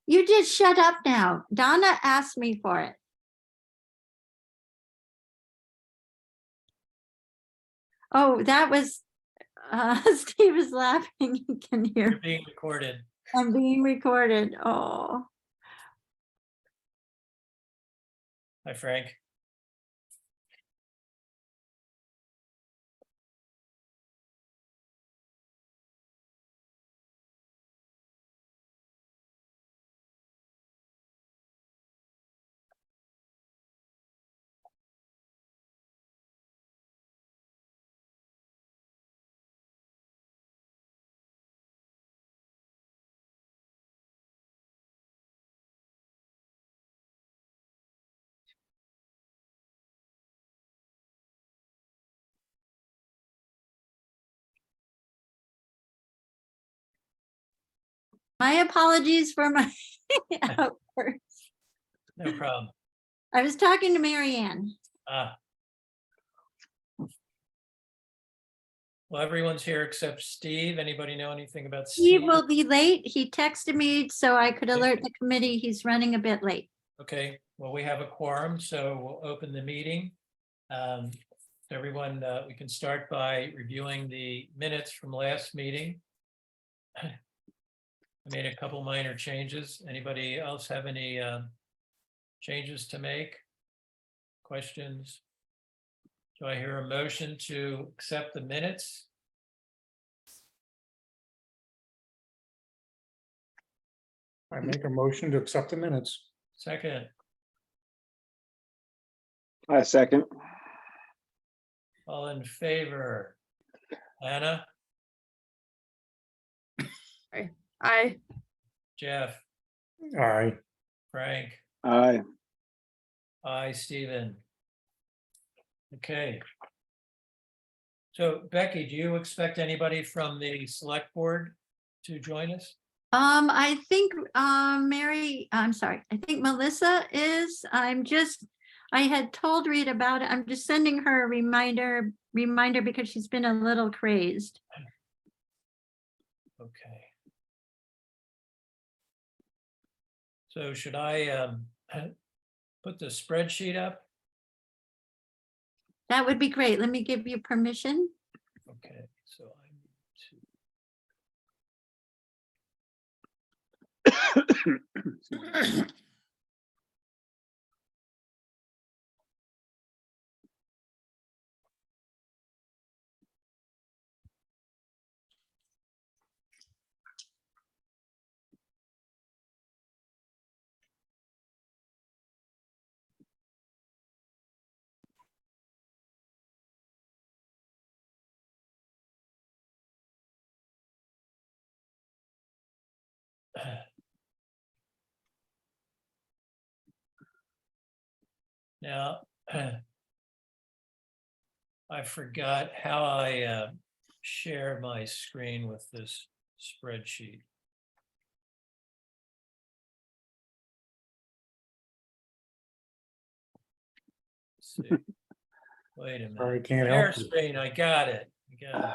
You just shut up now. Donna asked me for it. Oh, that was, Steve is laughing. He can You're hear. being recorded. I'm being recorded. Oh, Hi, Frank. my apologies for my outburst. No problem. I was talking to Mary Ann. Well, everyone's here except Steve. Anybody know anything about He Steve? will be late. He texted me so I could alert the committee. He's running a bit late. Okay, well, we have a quorum, so we'll open the meeting. Everyone, we can start by reviewing the minutes from last meeting. I made a couple minor changes. Anybody else have any changes to make? Questions? Do I hear a motion to accept the minutes? I make a motion to accept the minutes. Second, I second. all in favor? Anna, Aye. Jeff, Aye. Frank, Aye. I, Stephen. Okay. So Becky, do you expect anybody from the select board to join us? I think I think Melissa is. I had told Reed about it. I'm just sending her a reminder because she's been a little crazed. Okay. So should I put the spreadsheet up? That would be great. Let me give you permission. Okay, so I need to. Now, I forgot how I share my screen with this spreadsheet. Let's see. Wait a Sorry, minute. can't Share help you. screen, I got it. I got it.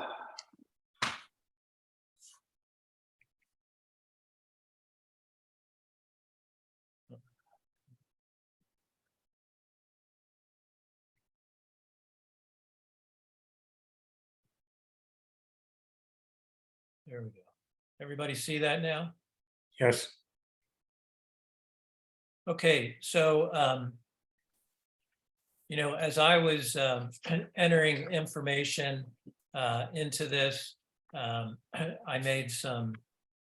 There we go. Everybody see that now? Yes. Okay, so, as I was entering information into this, I made some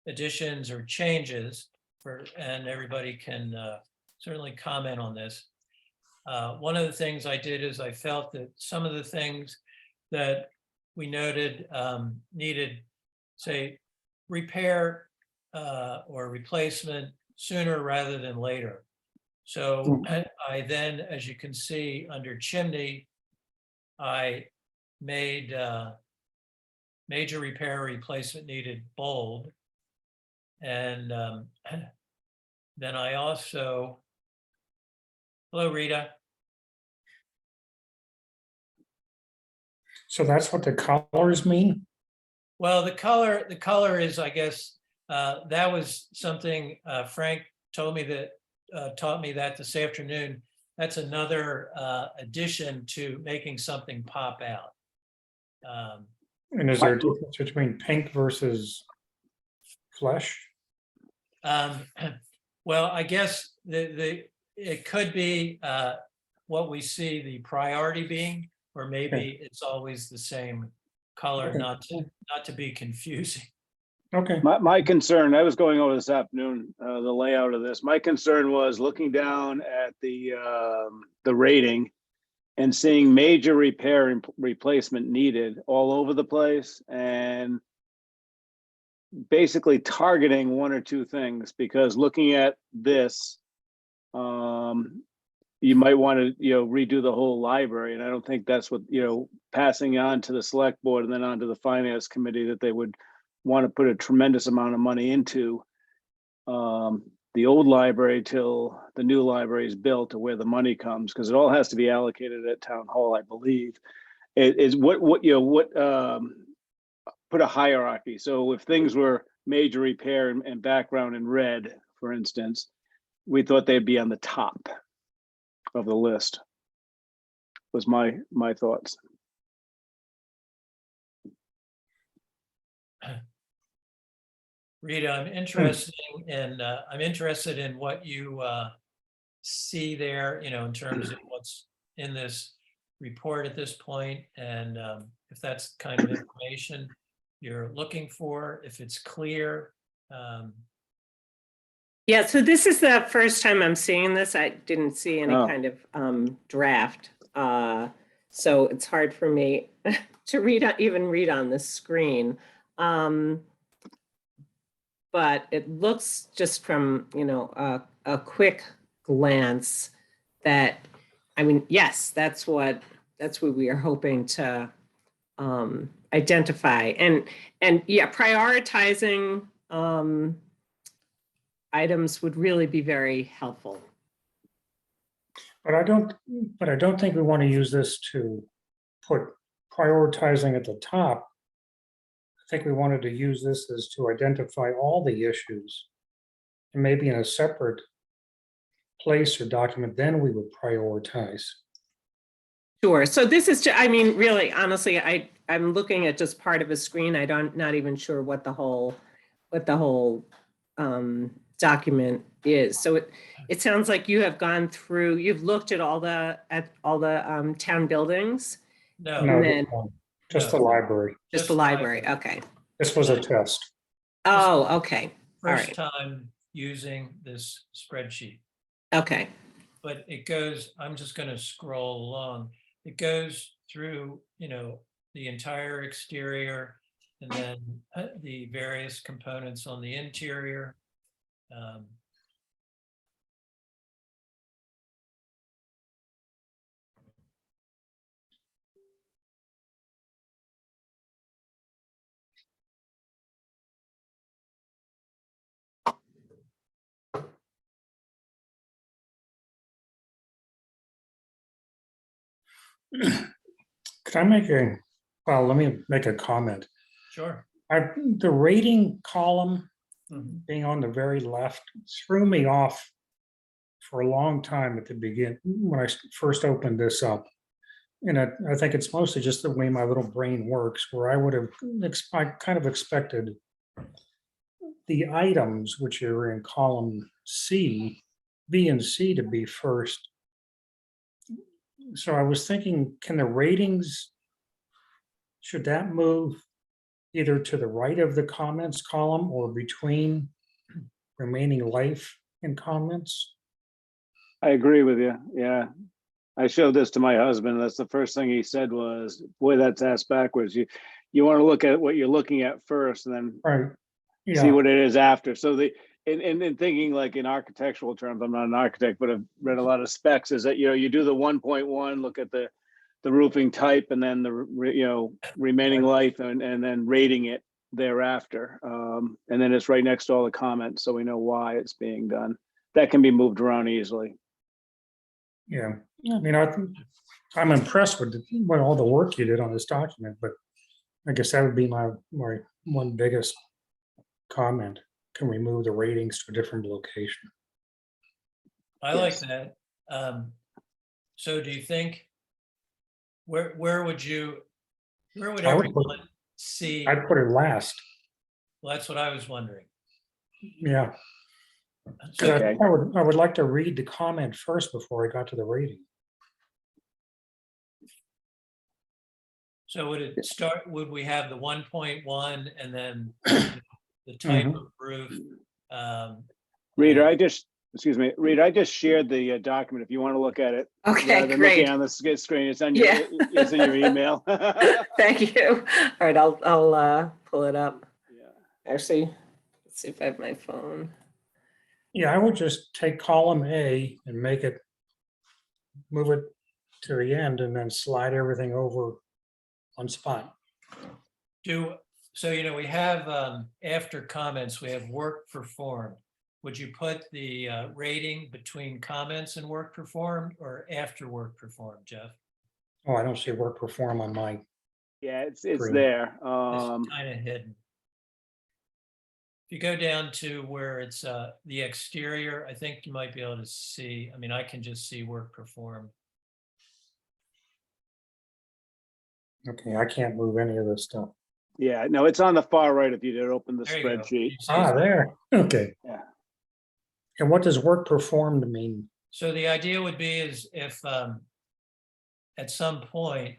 additions or changes and everybody can certainly comment on this. One of the things I did is I felt that some of the things that we noted needed, say, repair or replacement sooner rather than later. So I then, as you can see under chimney, I made major repair replacement needed bold. And then I also, hello, Rita. So that's what the colors mean? Well, the color is, I guess, that was something Frank taught me that this afternoon. That's another addition to making something pop out. And is there a difference between pink versus flesh? Well, I guess it could be what we see the priority being, or maybe it's always the same color, Okay. not to be confusing. Okay, My concern, I was going over this afternoon, the layout of this. My concern was looking down at the rating and seeing major repair and replacement needed all over the place, and basically targeting one or two things, because looking at this, you might want to, redo the whole library. And I don't think that's what, passing on to the select board and then on to the finance committee, that they would want to put a tremendous amount of money into the old library till the new library is built, to where the money comes, because it all has to be allocated at town hall, I believe. It is put a hierarchy. So if things were major repair and background in red, for instance, we thought they'd be on the top of the list, was my thoughts. Rita, I'm interested in what you see there, in terms of what's in this report at this point, and if that's the kind of information you're looking for, if it's clear. Yeah, so this is the first time I'm seeing this. I didn't see any Oh. kind of draft. So it's hard for me to even read on the screen. But it looks, just from, a quick glance, that, I mean, yes, that's what we are hoping to identify. And yeah, prioritizing items would really be very helpful. but I don't think we want to use this to put prioritizing at the top. I think we wanted to use this as to identify all the issues, and maybe in a separate place or document, then we would prioritize. Sure. So this is, I mean, really, honestly, I'm looking at just part of a screen. Not even sure what the whole document is. So it sounds like you have gone through, you've looked at all the town buildings, No, No, then- just the library. just the library. Okay. This was a test. Oh, okay. All first right. time using this spreadsheet. Okay. But it goes, I'm just going to scroll along. It goes through, the entire exterior, and then the various components on the interior. Could I let me make a comment. Sure. The rating column Mhm. being on the very left threw me off for a long time at the beginning, when I first opened this up. And I think it's mostly just the way my little brain works, where I would have, I kind of expected the items which are in column C, B and C, to be first. So I was thinking, can the ratings, should that move either to the right of the comments column or between remaining life and comments? I agree with you. Yeah. I showed this to my husband. That's the first thing he said was, boy, that's ass backwards. You want to look at what you're looking at first, and then Right. see Yeah, what it is after. So in thinking, like, in architectural terms, I'm not an architect, but I've read a lot of specs, is that, you do the 1.1, look at the roofing type, and then the remaining life, and then rating it thereafter. And then it's right next to all the comments, so we know why it's being done. That can be moved around easily. yeah. I mean, I'm impressed with all the work you did on this document, but I guess that would be my one biggest comment. Can we move the ratings to a different location? I like Yes. that. So do you think, where would I would everyone see? I'd put it last. Well, that's what I was wondering. Yeah. 'Cause So, Okay. I would like to read the comment first before I got to the rating. so would we have the 1.1 and then the type Mhm. of roof? um, Reader, and- excuse me, Reader, I just shared the document if you want to look at it. Okay, Rather than looking great. on the screen, it's Yeah. it's in your email. Thank you. All right, I'll pull it up. Yeah. Actually, let's see if I have my phone. Yeah, I would just take column A and move it to the end and then slide everything over one spot. So, we have, after comments, we have work performed. Would you put the rating between comments and work performed or after work performed, Jeff? Oh, I don't see work perform on my, Yeah, it's Green. there. It's kind of hidden. If you go down to where it's the exterior, I think you might be able to see, I mean, I can just see work performed. okay, I can't move any of this stuff. Yeah, no, it's on the far right if you did open the There you go. spreadsheet. You see Ah, it? there, okay. Yeah. And what does work performed mean? So the idea would be is if at some point,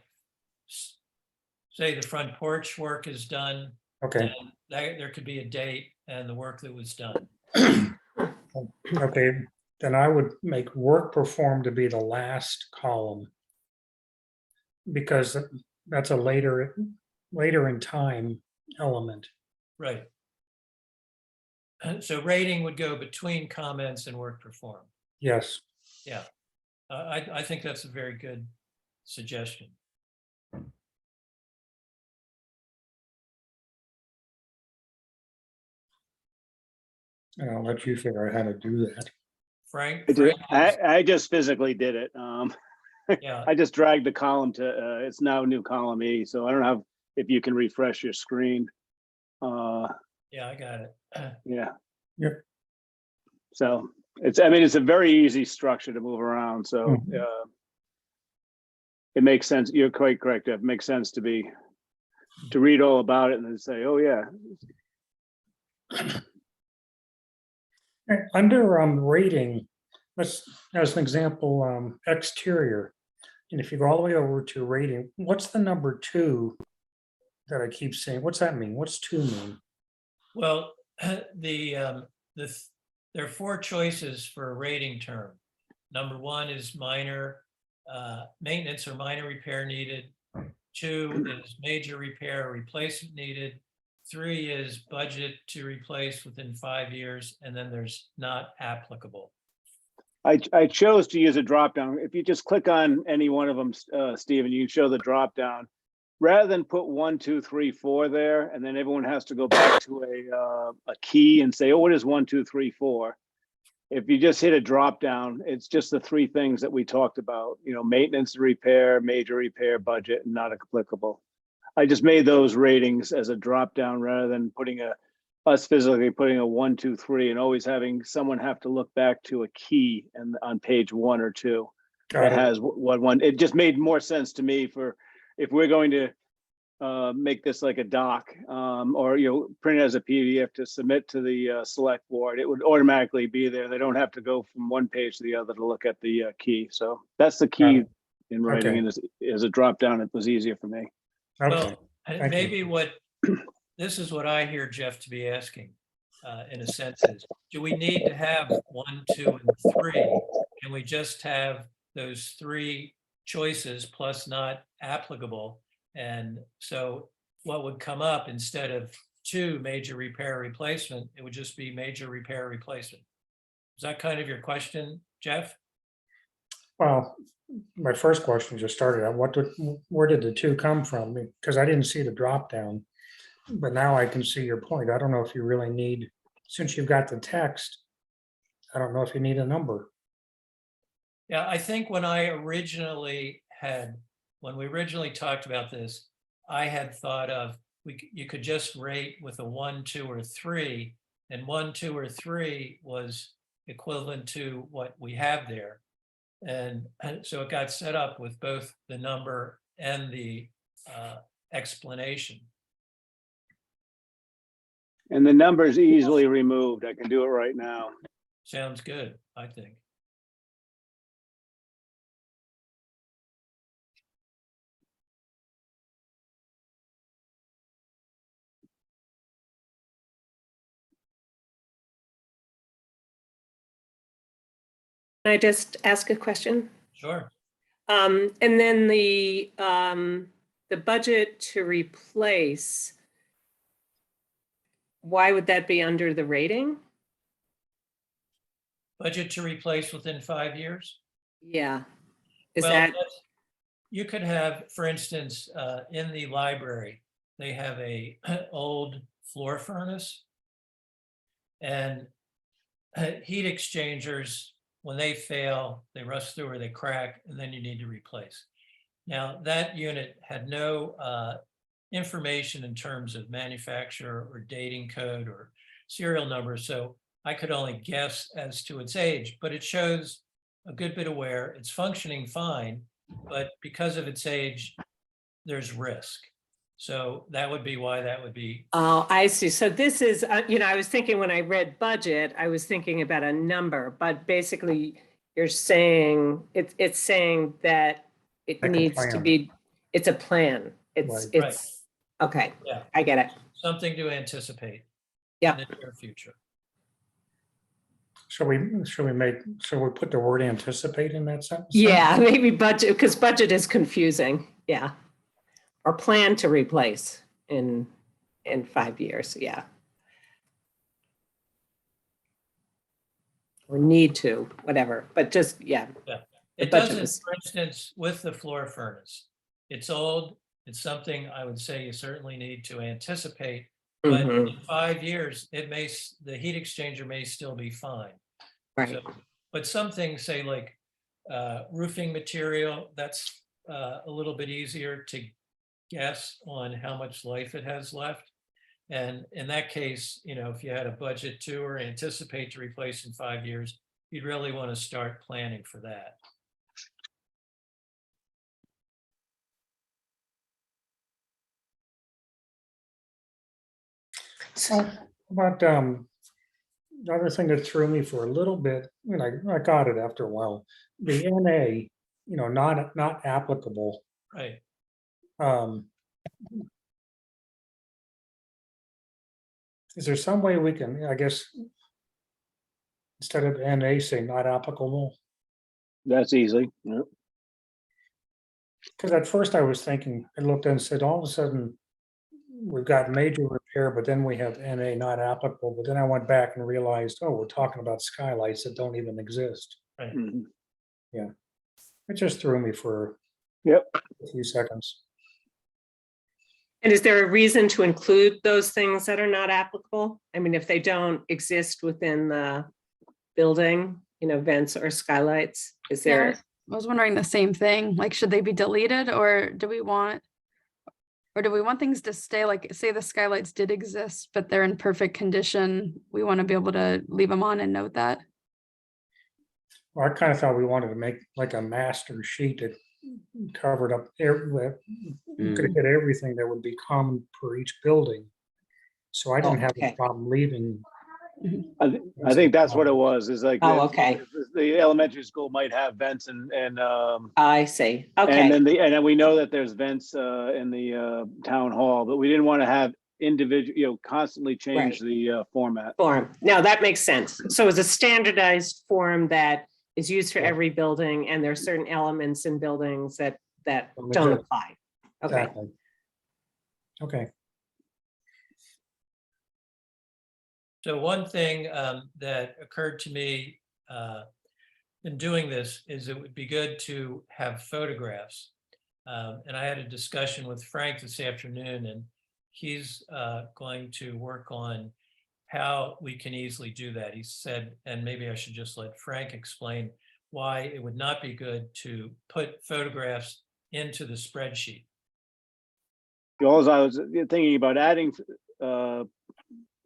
say the front porch work is done, Okay, and there could be a date and the work that was done. okay, then I would make work performed to be the last column. Because that's a later in time element. Right. So rating would go between comments and work performed. Yes, I think that's a very good suggestion. and I'll let you figure out how to do that. Frank, I just physically did it. yeah, I just dragged the column to, it's now new column E, so I don't know if you can refresh your screen. yeah, I got it. Yeah. Yep. So I mean, it's a very easy structure to move around, so Mhm. it makes sense. You're quite correct. It makes sense to read all about it and then say, oh, yeah. Under rating, let's, as an example, exterior. And if you go all the way over to rating, what's the number 2 that I keep saying? What's that mean? What's 2 mean? Well, there are 4 choices for a rating term. Number 1 is minor maintenance or minor repair needed. 2 is major repair or replacement needed. 3 is budget to replace within 5 years, and then there's not applicable. I chose to use a drop down. If you just click on any one of them, Stephen, you can show the drop down. Rather than put 1, 2, 3, 4 there, and then everyone has to go back to a key and say, oh, what is 1, 2, 3, 4? If you just hit a drop down, it's just the 3 things that we talked about, maintenance, repair, major repair, budget, and not applicable. I just made those ratings as a drop down rather than us physically putting a 1, 2, 3 and always having someone have to look back to a key and on page 1 or 2 Got that it. has what one. It just made more sense to me for if we're going to make this like a doc or print it as a PDF to submit to the select board, it would automatically be there. They don't have to go from one page to the other to look at the key. So that's the key in writing, Okay. and as a drop down, it was easier for me. Okay, Well, and thank you. maybe this is what I hear Jeff to be asking, in a sense is, do we need to have 1, 2, and 3? Can we just have those 3 choices plus not applicable? And so what would come up instead of 2 major repair replacement, it would just be major repair replacement. Is that kind of your question, Jeff? Well, my first question just started out, where did the 2 come from? Because I didn't see the drop down. But now I can see your point. I don't know if you really need, since you've got the text, I don't know if you need a number. Yeah, I think when we originally talked about this, I had thought of, you could just rate with a 1, 2, or 3, and 1, 2, or 3 was equivalent to what we have there. And so it got set up with both the number and the explanation. And the number's easily removed. I can do it right now. Sounds good, I think. Can I just ask a question? Sure. And then the budget to replace, why would that be under the rating? Budget to replace within 5 years? Yeah. Is Well, that, you could have, for instance, in the library, they have a old floor furnace. And heat exchangers, when they fail, they rust through or they crack, and then you need to replace. Now, that unit had no information in terms of manufacturer or dating code or serial number, so I could only guess as to its age, but it shows a good bit of wear. It's functioning fine, but because of its age, there's risk. So that would be why that would be. oh, I see. So this is, I was thinking when I read budget, I was thinking about a number, but basically you're saying, it's saying that it Like a needs to plan. be, it's a plan. Right. It's, okay, Yeah, I get it. something to anticipate Yeah. in the near future. Should we put the word anticipate in that sentence? then? Yeah, maybe budget, because budget is confusing. Yeah. Or plan to replace in 5 years. Yeah. Or need to, whatever, but just, yeah. It budget doesn't, was- for instance, with the floor furnace. It's old, it's something I would say you certainly need to anticipate. But Mhm, in 5 years, the heat exchanger may still be fine. right. So, but some things, say like roofing material, that's a little bit easier to guess on how much life it has left. And in that case, if you had a budget to or anticipate to replace in 5 years, you'd really want to start planning for that. So about the other thing that threw me for a little bit, and I got it after a while, the NA, not applicable. Right. Um, is there some way we can, I guess, instead of NA, say not applicable? That's easy. Yep. Because at first I was thinking, I looked and said, all of a sudden, we've got major repair, but then we have NA not applicable. But then I went back and realized, oh, we're talking about skylights that don't even exist. Mhm. It just threw me for Yep. a few seconds. And is there a reason to include those things that are not applicable? I mean, if they don't exist within the building, vents or skylights, is Yeah, there? I was wondering the same thing. Like, should they be deleted, or do we want things to stay, like, say the skylights did exist, but they're in perfect condition? We want to be able to leave them on and note that. Well, I kind of thought we wanted to make like a master sheet that covered up could hit everything that would be common for each building. So I didn't have a Okay. problem leaving. I think that's what it was, is like. Oh, okay. The elementary school might have vents and I see. and Okay, then we know that there's vents in the town hall, but we didn't want to have individual, constantly change the format. form. Now that makes sense. So it's a standardized form that is used for Yeah. every building, and there are certain elements in buildings that Don't don't exist. apply. Okay. Exactly. Okay. So one thing that occurred to me in doing this is it would be good to have photographs. And I had a discussion with Frank this afternoon, and he's going to work on how we can easily do that. He said, and maybe I should just let Frank explain why it would not be good to put photographs into the spreadsheet. All I was thinking about adding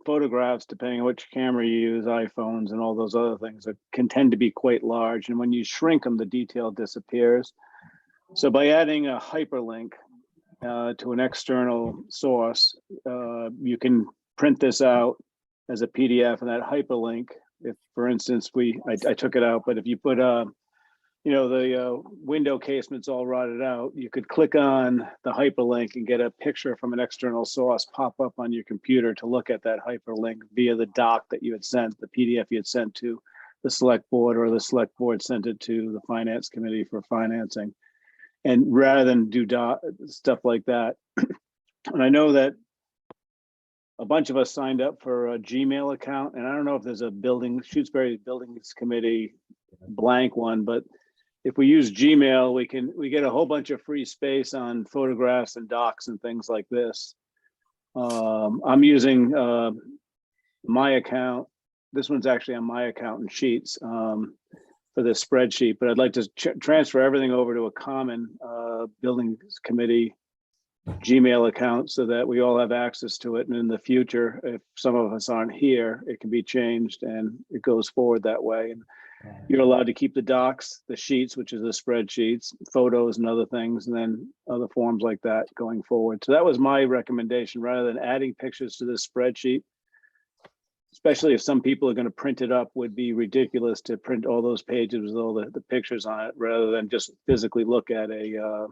photographs, depending on which camera you use, iPhones and all those other things, can tend to be quite large. And when you shrink them, the detail disappears. So by adding a hyperlink to an external source, you can print this out as a PDF, and that hyperlink, if for instance, I took it out, but if you put the window casements all rotted out, you could click on the hyperlink and get a picture from an external source pop up on your computer to look at that hyperlink via the doc that you had sent, the PDF you had sent to the select board, or the select board sent it to the finance committee for financing. And rather than do stuff like that, and I know that a bunch of us signed up for a Gmail account, and I don't know if there's a Shutesbury Buildings Committee blank one, but if we use Gmail, we get a whole bunch of free space on photographs and docs and things like this. I'm using my account. This one's actually on my account in Sheets for this spreadsheet, but I'd like to transfer everything over to a common Buildings Committee Gmail account so that we all have access to it. And in the future, if some of us aren't here, it can be changed and it goes forward that way. And you're allowed to keep the docs, the sheets, which is the spreadsheets, photos and other things, and then other forms like that going forward. So that was my recommendation, rather than adding pictures to this spreadsheet, especially if some people are going to print it up, would be ridiculous to print all those pages with all the pictures on it, rather than just physically look at a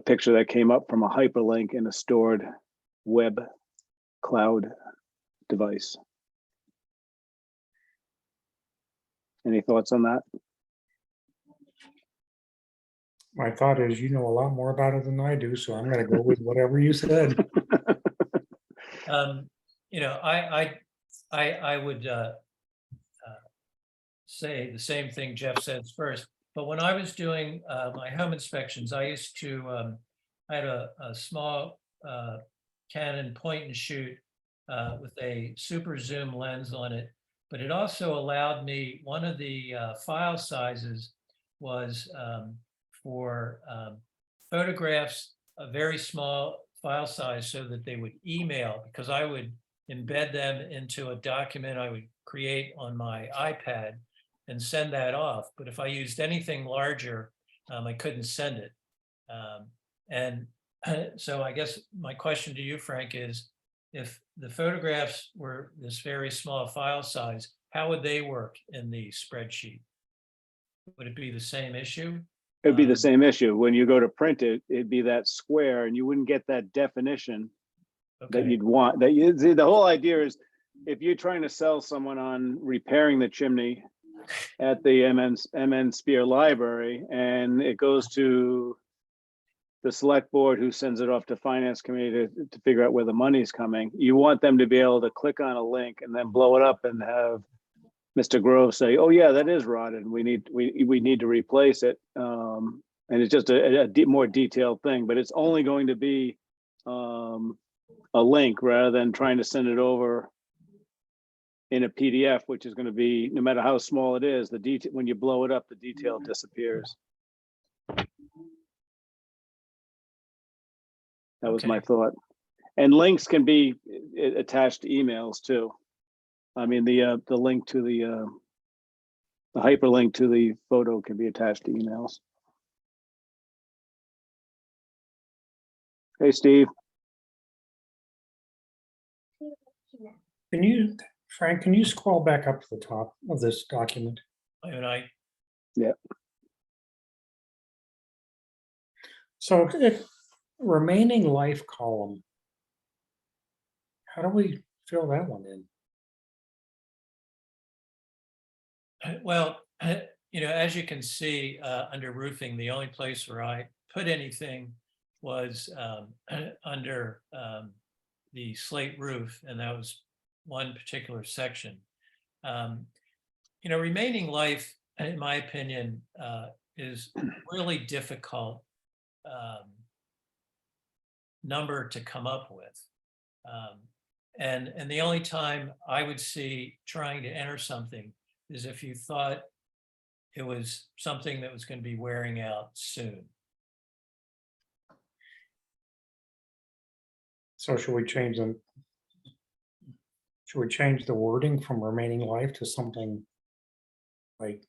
picture that came up from a hyperlink in a stored web cloud device. Any thoughts on that? My thought is, you know a lot more about it than I do, so I'm gonna go with whatever you said. I would say the same thing Jeff says first, but when I was doing my home inspections, I used to, I had a small Canon point and shoot with a super zoom lens on it, but it also allowed me, one of the file sizes was for photographs, a very small file size, so that they would email, because I would embed them into a document I would create on my iPad and send that off. But if I used anything larger, I couldn't send it. And so I guess my question to you, Frank, is if the photographs were this very small file size, how would they work in the spreadsheet? Would it be the same issue? It'd be the same issue. When you go to print it, it'd be that square, and you wouldn't get that definition that Okay. you'd want. The whole idea is, if you're trying to sell someone on repairing the chimney at the MN Spear Library, and it goes to the select board, who sends it off to finance committee to figure out where the money's coming, you want them to be able to click on a link and then blow it up and have Mr. Grove say, "Oh yeah, that is rotted. We need to replace it." And it's just a more detailed thing, but it's only going to be a link, rather than trying to send it over in a PDF, which is going to be, no matter how small it is, the detail, when you blow it up, the detail disappears. That was my Okay. thought. And links can be attached to emails too. I mean, the link to the hyperlink to the photo can be attached to emails. Hey, Steve. Frank, can you scroll back up to the top of this document? And Yeah. So if remaining life column, how do we fill that one in? well, as you can see, under roofing, the only place where I put anything was under the slate roof, and that was one particular section. Remaining life, in my opinion, is really difficult number to come up with. And the only time I would see trying to enter something is if you thought it was something that was going to be wearing out soon. So should we change them? should we change the wording from remaining life to something like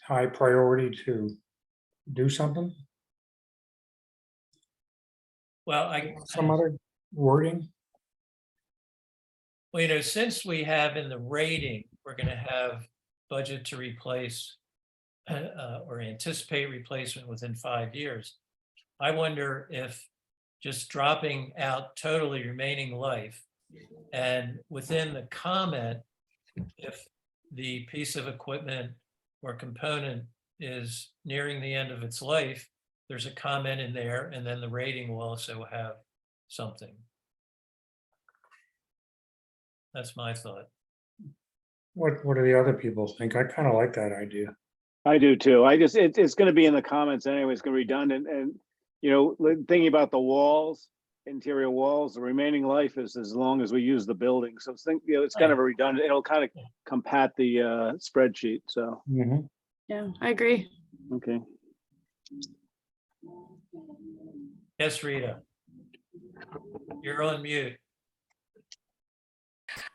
high priority to do something? Well, Some other wording? well, since we have in the rating, we're gonna have budget to replace or anticipate replacement within 5 years. I wonder if just dropping out totally remaining life and within the comment, if the piece of equipment or component is nearing the end of its life, there's a comment in there, and then the rating will also have something. That's my thought. What do the other people think? I kind of like that idea. I do too. It's gonna be in the comments anyway. It's gonna be redundant and, thinking about the walls, interior walls, the remaining life is as long as we use the building. So it's kind of a redundant, it'll kind of compat the spreadsheet. So, Mhm. Yeah, I agree. okay. Yes, Rita. You're on mute.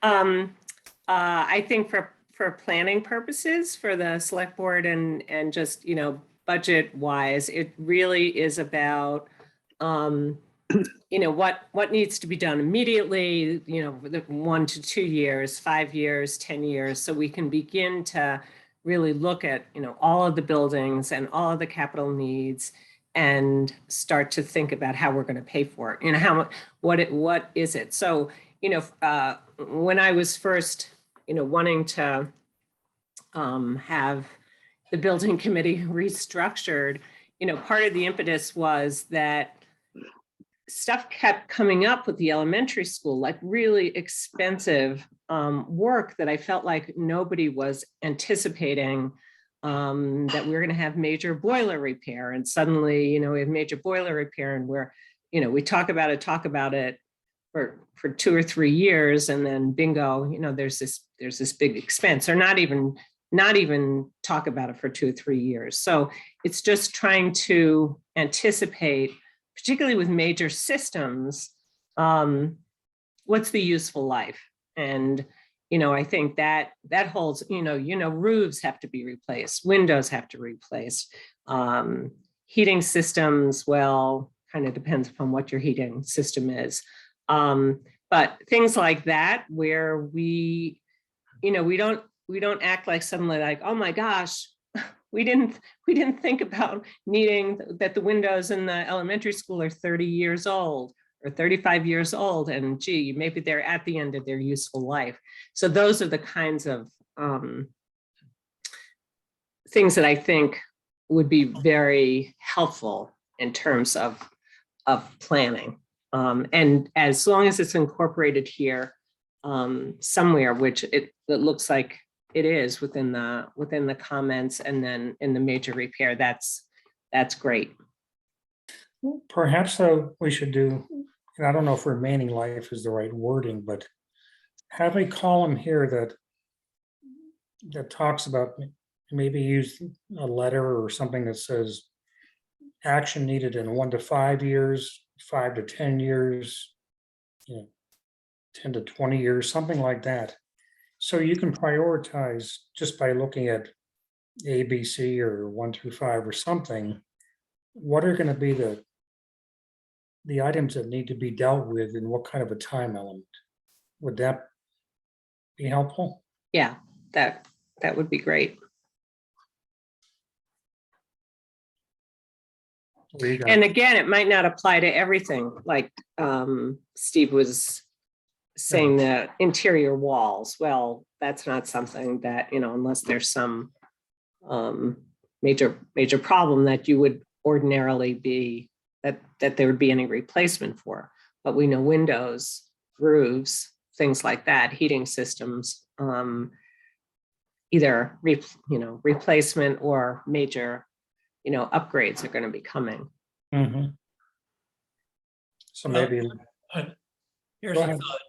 I think for planning purposes, for the select board and just, budget wise, it really is about, what needs to be done immediately, the 1 to 2 years, 5 years, 10 years, so we can begin to really look at, all of the buildings and all of the capital needs and start to think about how we're going to pay for it. What is it? So, when I was first, wanting to have the building committee restructured, part of the impetus was that stuff kept coming up with the elementary school, like really expensive work that I felt like nobody was anticipating, that we were going to have major boiler repair. And suddenly, we have major boiler repair and we talk about it for 2 or 3 years, and then bingo, there's this big expense, or not even talk about it for 2 or 3 years. So it's just trying to anticipate, particularly with major systems, what's the useful life? And, I think that holds, roofs have to be replaced, windows have to replace, heating systems, well, kind of depends upon what your heating system is. But things like that, where we don't act like suddenly like, oh my gosh, we didn't think about needing that the windows in the elementary school are 30 years old or 35 years old, and gee, maybe they're at the end of their useful life. So those are the kinds of things that I think would be very helpful in terms of planning. And as long as it's incorporated here somewhere, which it looks like it is within the comments, and then in the major repair, that's great. Perhaps we should do, and I don't know if remaining life is the right wording, but have a column here that talks about, maybe use a letter or something that says action needed in 1 to 5 years, 5 to 10 years, 10 to 20 years, something like that. So you can prioritize just by looking at A, B, C, or 1 through 5 or something. What are going to be the items that need to be dealt with, and what kind of a time element? Would that be helpful? Yeah, that would be great. What do you got? And again, it might not apply to everything, like Steve was saying, the interior walls. Well, that's not something that, unless there's some major problem that you would ordinarily be, that there would be any replacement for. But we know windows, roofs, things like that, heating systems, either replacement or major upgrades are going to be coming. Mhm. So Well, maybe, Here's Go a ahead. thought,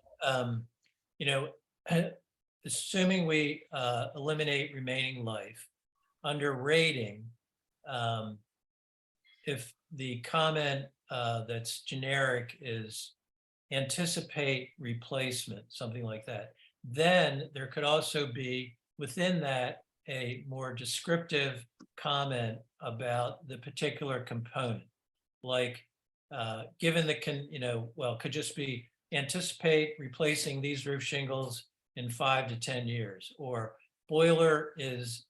assuming we eliminate remaining life, under rating, if the comment that's generic is anticipate replacement, something like that. Then there could also be within that a more descriptive comment about the particular component. Like given the could just be anticipate replacing these roof shingles in 5 to 10 years, or boiler is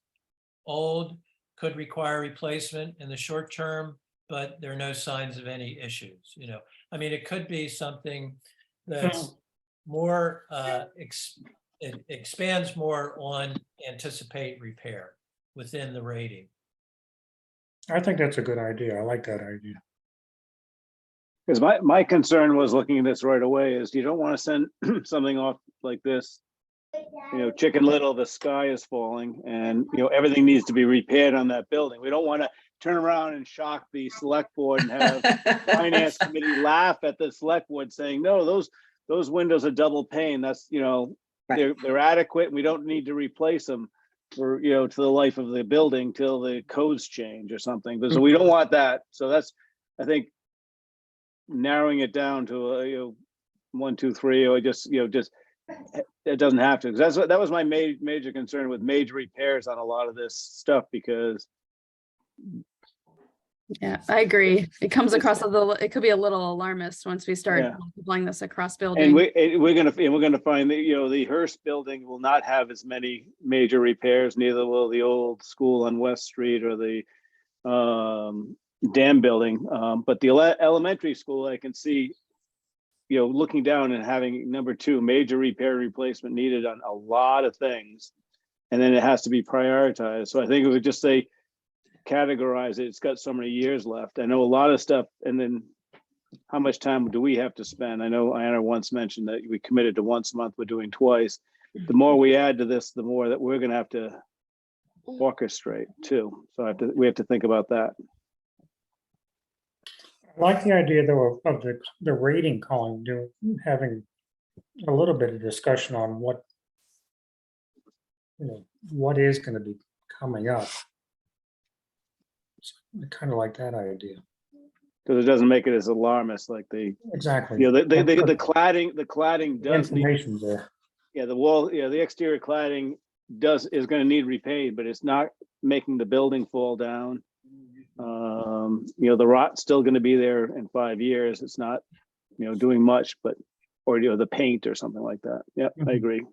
old, could require replacement in the short term, but there are no signs of any issues. I mean, it could be something that's more, it expands more on anticipate repair within the rating. I think that's a good idea. I like that idea. Because my concern was looking at this right away is you don't want to send something off like this. Chicken Little, the sky is falling and, everything needs to be repaired on that building. We don't want to turn around and shock the select board and have finance committee laugh at the select board saying, no, those windows are double pane. That's, they're adequate. And we don't need to replace them for, to the life of the building till the codes change or something, because we don't want that. So that's, I think, narrowing it down to 1, 2, 3, or just it doesn't have to, because that was my major concern with major repairs on a lot of this stuff, because Yeah, I agree. It comes across it could be a little alarmist once we start multiplying this across buildings. and we're gonna find that the Hearst building will not have as many major repairs, neither will the old school on West Street or the dam building, but the elementary school I can see looking down and having number 2 major repair replacement needed on a lot of things, and then it has to be prioritized. So I think it would just say categorize it. It's got so many years left. I know a lot of stuff, and then how much time do we have to spend? I know Anna once mentioned that we committed to once a month, we're doing twice. The more we add to this, the more that we're going to have to orchestrate too. So we have to think about that. I like the idea though of the rating column, having a little bit of discussion on what is going to be coming up. I kind of like that idea. Because it doesn't make it as alarmist, like Exactly. the cladding does need, Information's there. the wall, the exterior cladding is going to need repaid, but it's not making the building fall down. The rot's still going to be there in 5 years. It's not, doing much, but, or, the paint or something like that. Yep, I agree.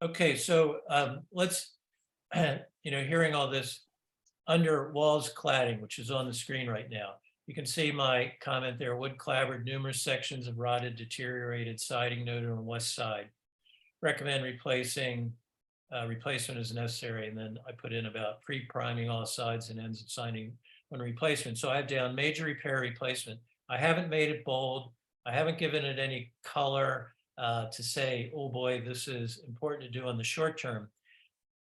Okay, so let's, hearing all this under walls cladding, which is on the screen right now, you can see my comment there, wood clapboard, numerous sections of rotted, deteriorated siding noted on the west side. Recommend replacement is necessary, and then I put in about pre-priming all sides and ends of siding when replacement. So I have down major repair replacement. I haven't made it bold. I haven't given it any color to say, oh boy, this is important to do on the short term.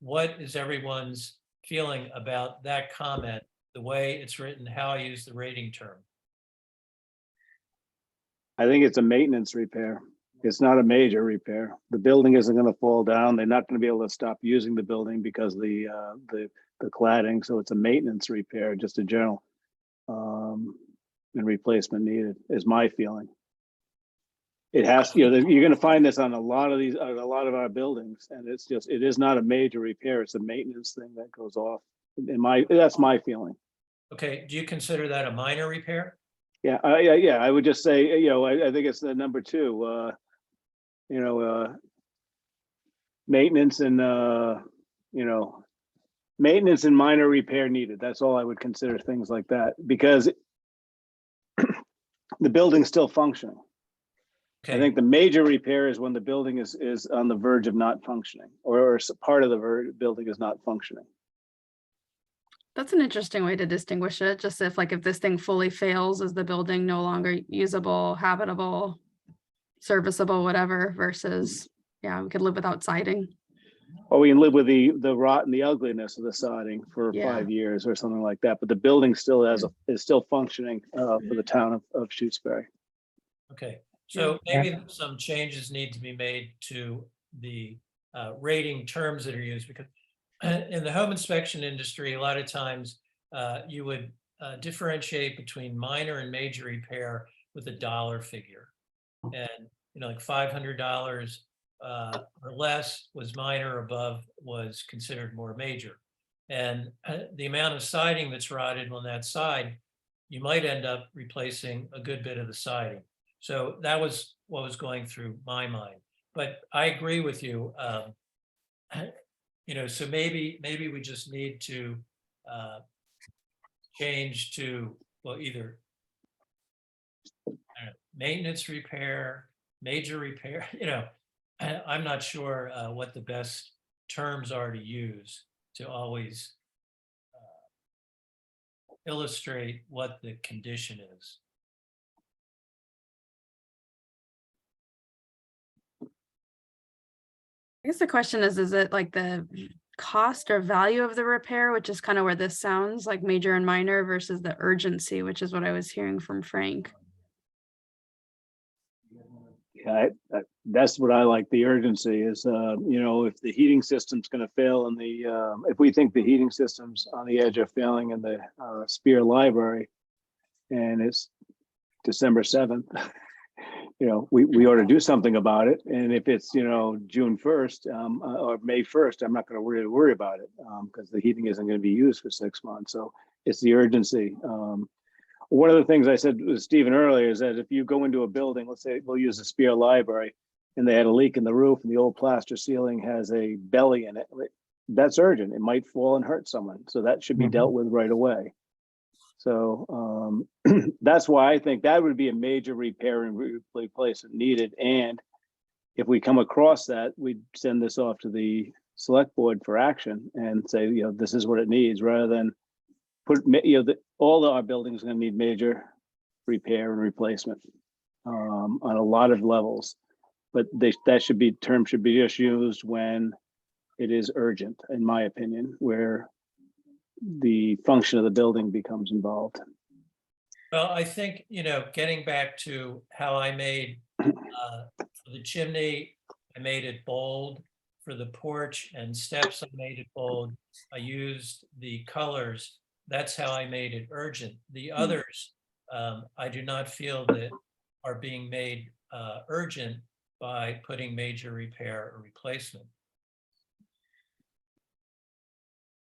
What is everyone's feeling about that comment, the way it's written, how I use the rating term? I think it's a maintenance repair. It's not a major repair. The building isn't going to fall down. They're not going to be able to stop using the building because of the cladding. So it's a maintenance repair, just a general and replacement needed is my feeling. It has, you're going to find this on a lot of our buildings, and it is not a major repair. It's a maintenance thing that goes off. That's my feeling. Okay, do you consider that a minor repair? Yeah, I would just say, I think it's the number 2. Maintenance and maintenance and minor repair needed. That's all I would consider things like that, because the building's still functioning. Okay. I think the major repair is when the building is on the verge of not functioning, or part of the building is not functioning. That's an interesting way to distinguish it. Just if this thing fully fails, is the building no longer usable, habitable, serviceable, whatever, versus, we could live without siding. Or we can live with the rot and the ugliness of the siding for 5 years or something like that. But the building still is still functioning for the town of Shutesbury. Okay, so maybe some changes need to be made to the rating terms that are used, because in the home inspection industry, a lot of times you would differentiate between minor and major repair with a dollar figure. And, like $500 or less was minor, above was considered more major. And the amount of siding that's rotted on that side, you might end up replacing a good bit of the siding. So that was what was going through my mind. But I agree with you. So maybe we just need to change to, well, either maintenance repair, major repair. I'm not sure what the best terms are to use to always illustrate what the condition is. I guess the question is it like the cost or value of the repair, which is kind of where this sounds like major and minor, versus the urgency, which is what I was hearing from Frank. Yeah, that's what I like. The urgency is, if the heating system's going to fail in if we think the heating system's on the edge of failing in the Spear Library, and it's December 7th, we ought to do something about it. And if it's, June 1st or May 1st, I'm not going to really worry about it because the heating isn't going to be used for 6 months. So it's the urgency. One of the things I said to Stephen earlier is that if you go into a building, let's say we'll use the Spear Library, and they had a leak in the roof and the old plaster ceiling has a belly in it, that's urgent. It might fall and hurt someone. So that should be dealt with right away. So that's why I think that would be a major repair and replacement needed. And if we come across that, we'd send this off to the select board for action and say, this is what it needs, rather than put, all of our buildings are going to need major repair and replacement on a lot of levels. But term should be just used when it is urgent, in my opinion, where the function of the building becomes involved. Well, I think, getting back to how I made for the chimney, I made it bold. For the porch and steps, I made it bold. I used the colors. That's how I made it urgent. The others, I do not feel that are being made urgent by putting major repair or replacement.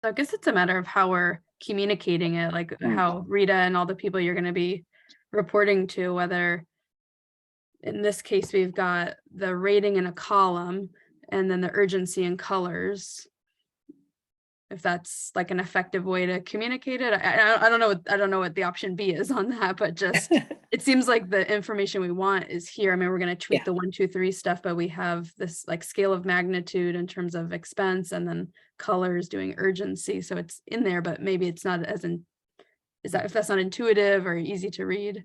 So I guess it's a matter of how we're communicating it, like how Rita and all the people you're going to be reporting to, whether in this case we've got the rating in a column and then the urgency in colors. If that's like an effective way to communicate it, I don't know. I don't know what the option B is on that, but just it seems like the information we want is here. I mean, we're going to tweak the 1, 2, 3 stuff, but we have this like scale of magnitude in terms of expense, and then colors doing urgency. So it's in there, but maybe it's not if that's not intuitive or easy to read.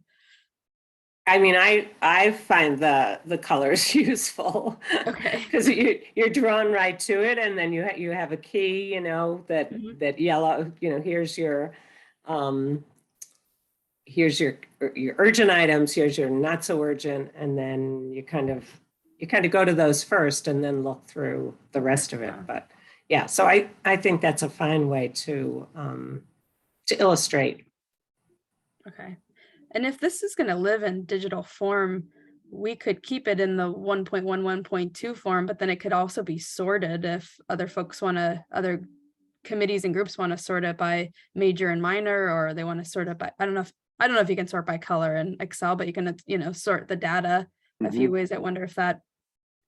I mean, I find the colors useful. Okay. Because you're drawn right to it, and then you have a key, that yellow, here's your urgent items, here's your not so urgent, and then you kind of go to those first and then look through the rest of it. But yeah, so I think that's a fine way to illustrate. Okay. And if this is going to live in digital form, we could keep it in the 1.1, 1.2 form, but then it could also be sorted if other committees and groups want to sort it by major and minor, or they want to sort it by, I don't know if you can sort by color in Excel, but you can, sort the data a few ways. I wonder if that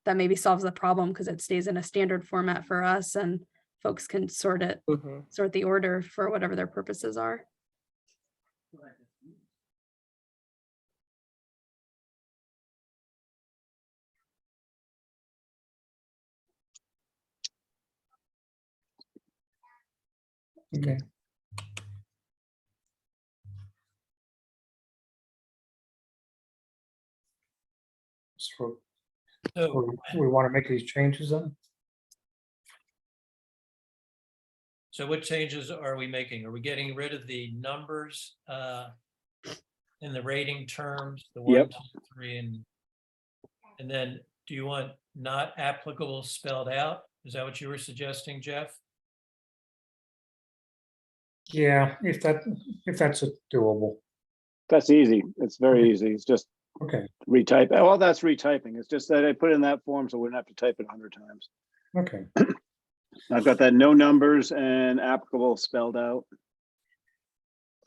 maybe solves the problem, because it stays in a standard format for us and folks can sort it, sort the order for whatever their purposes are. Okay. So we want to make these changes then? So what changes are we making? Are we getting rid of the numbers in the rating terms, the 1, 2, 3, and then do you want not applicable spelled out? Is that what you were suggesting, Jeff? Yeah, if that's doable. That's easy. It's very easy. It's just Okay, retype. Well, that's retyping. It's just that I put in that form so we wouldn't have to type it 100 times. okay. I've got that no numbers and applicable spelled out.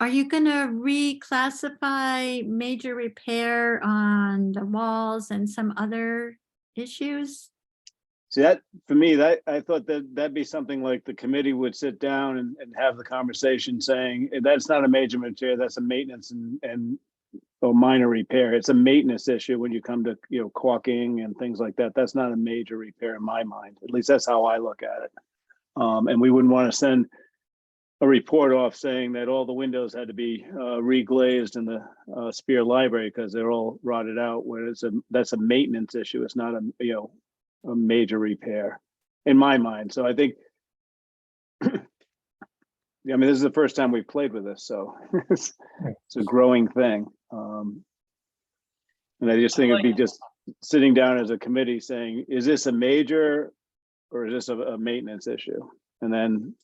Are you gonna reclassify major repair on the walls and some other issues? See, that for me, that I thought that that'd be something like the committee would sit down and have the conversation saying that's not a major material, that's a maintenance and or minor repair. It's a maintenance issue when you come to, you know, caulking and things like that. That's not a major repair in my mind. At least that's how I look at it. And we wouldn't want to send a report off saying that all the windows had to be reglazed in the Spear Library because they're all rotted out. Where that's a maintenance issue. It's not a major repair in my mind. So I think, I mean, this is the first time we've played with this, so it's a growing thing. And I just think it'd be just sitting down as a committee saying, is this a major or is this a maintenance issue? And then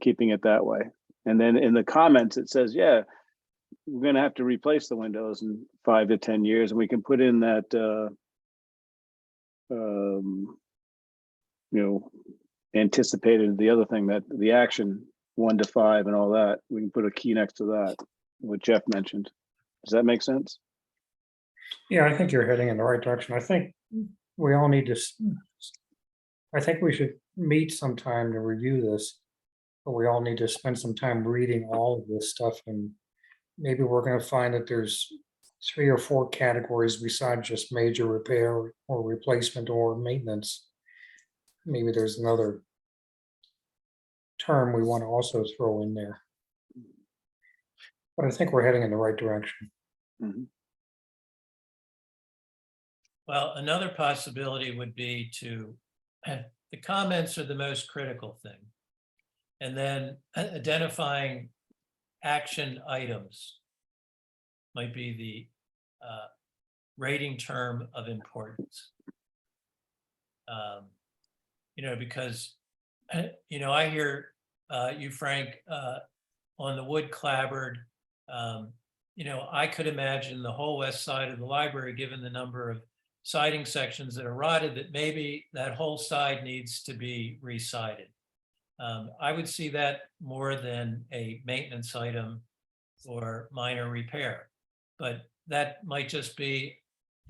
keeping it that way. And then in the comments, it says, yeah, we're gonna have to replace the windows in 5 to 10 years. And we can put in that, anticipated, the other thing, that the action 1 to 5 and all that, we can put a key next to that, what Jeff mentioned. Does that make sense? Yeah, I think you're heading in the right direction. I think we all need to, I think we should meet sometime to review this. But we all need to spend some time reading all of this stuff, and maybe we're gonna find that there's 3 or 4 categories besides just major repair or replacement or maintenance. Maybe there's another term we want to also throw in there. But I think we're heading in the right direction. Mhm. Well, another possibility would be to, the comments are the most critical thing. And then identifying action items might be the rating term of importance. Because, I hear you, Frank, on the wood clapboard. I could imagine the whole west side of the library, given the number of siding sections that are rotted, that maybe that whole side needs to be re-sided. I would see that more than a maintenance item or minor repair, but that might just be,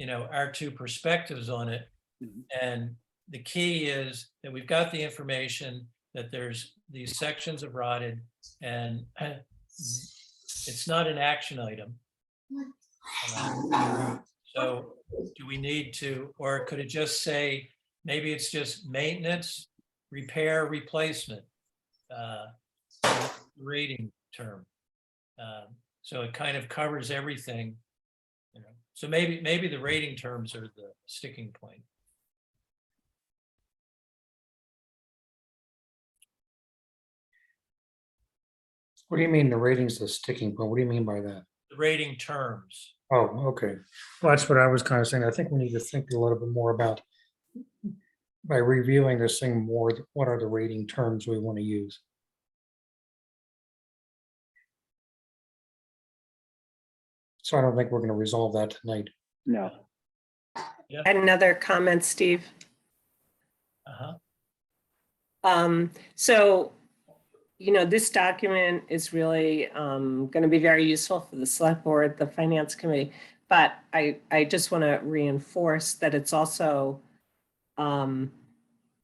our 2 perspectives on it. Mhm. And the key is that we've got the information that there's these sections of rotted, and it's not an action item. So do we need to, or could it just say, maybe it's just maintenance, repair, replacement, rating term. So it kind of covers everything, So maybe the rating terms are the sticking point. What do you mean the rating's the sticking point? What do you mean by that? The rating terms. Oh, okay. Well, that's what I was kind of saying. I think we need to think a little bit more about, by reviewing this thing more, what are the rating terms we want to use? So I don't think we're going to resolve that tonight. No. Had another comment, Steve. So, this document is really going to be very useful for the select board, the finance committee, but I just want to reinforce that it's also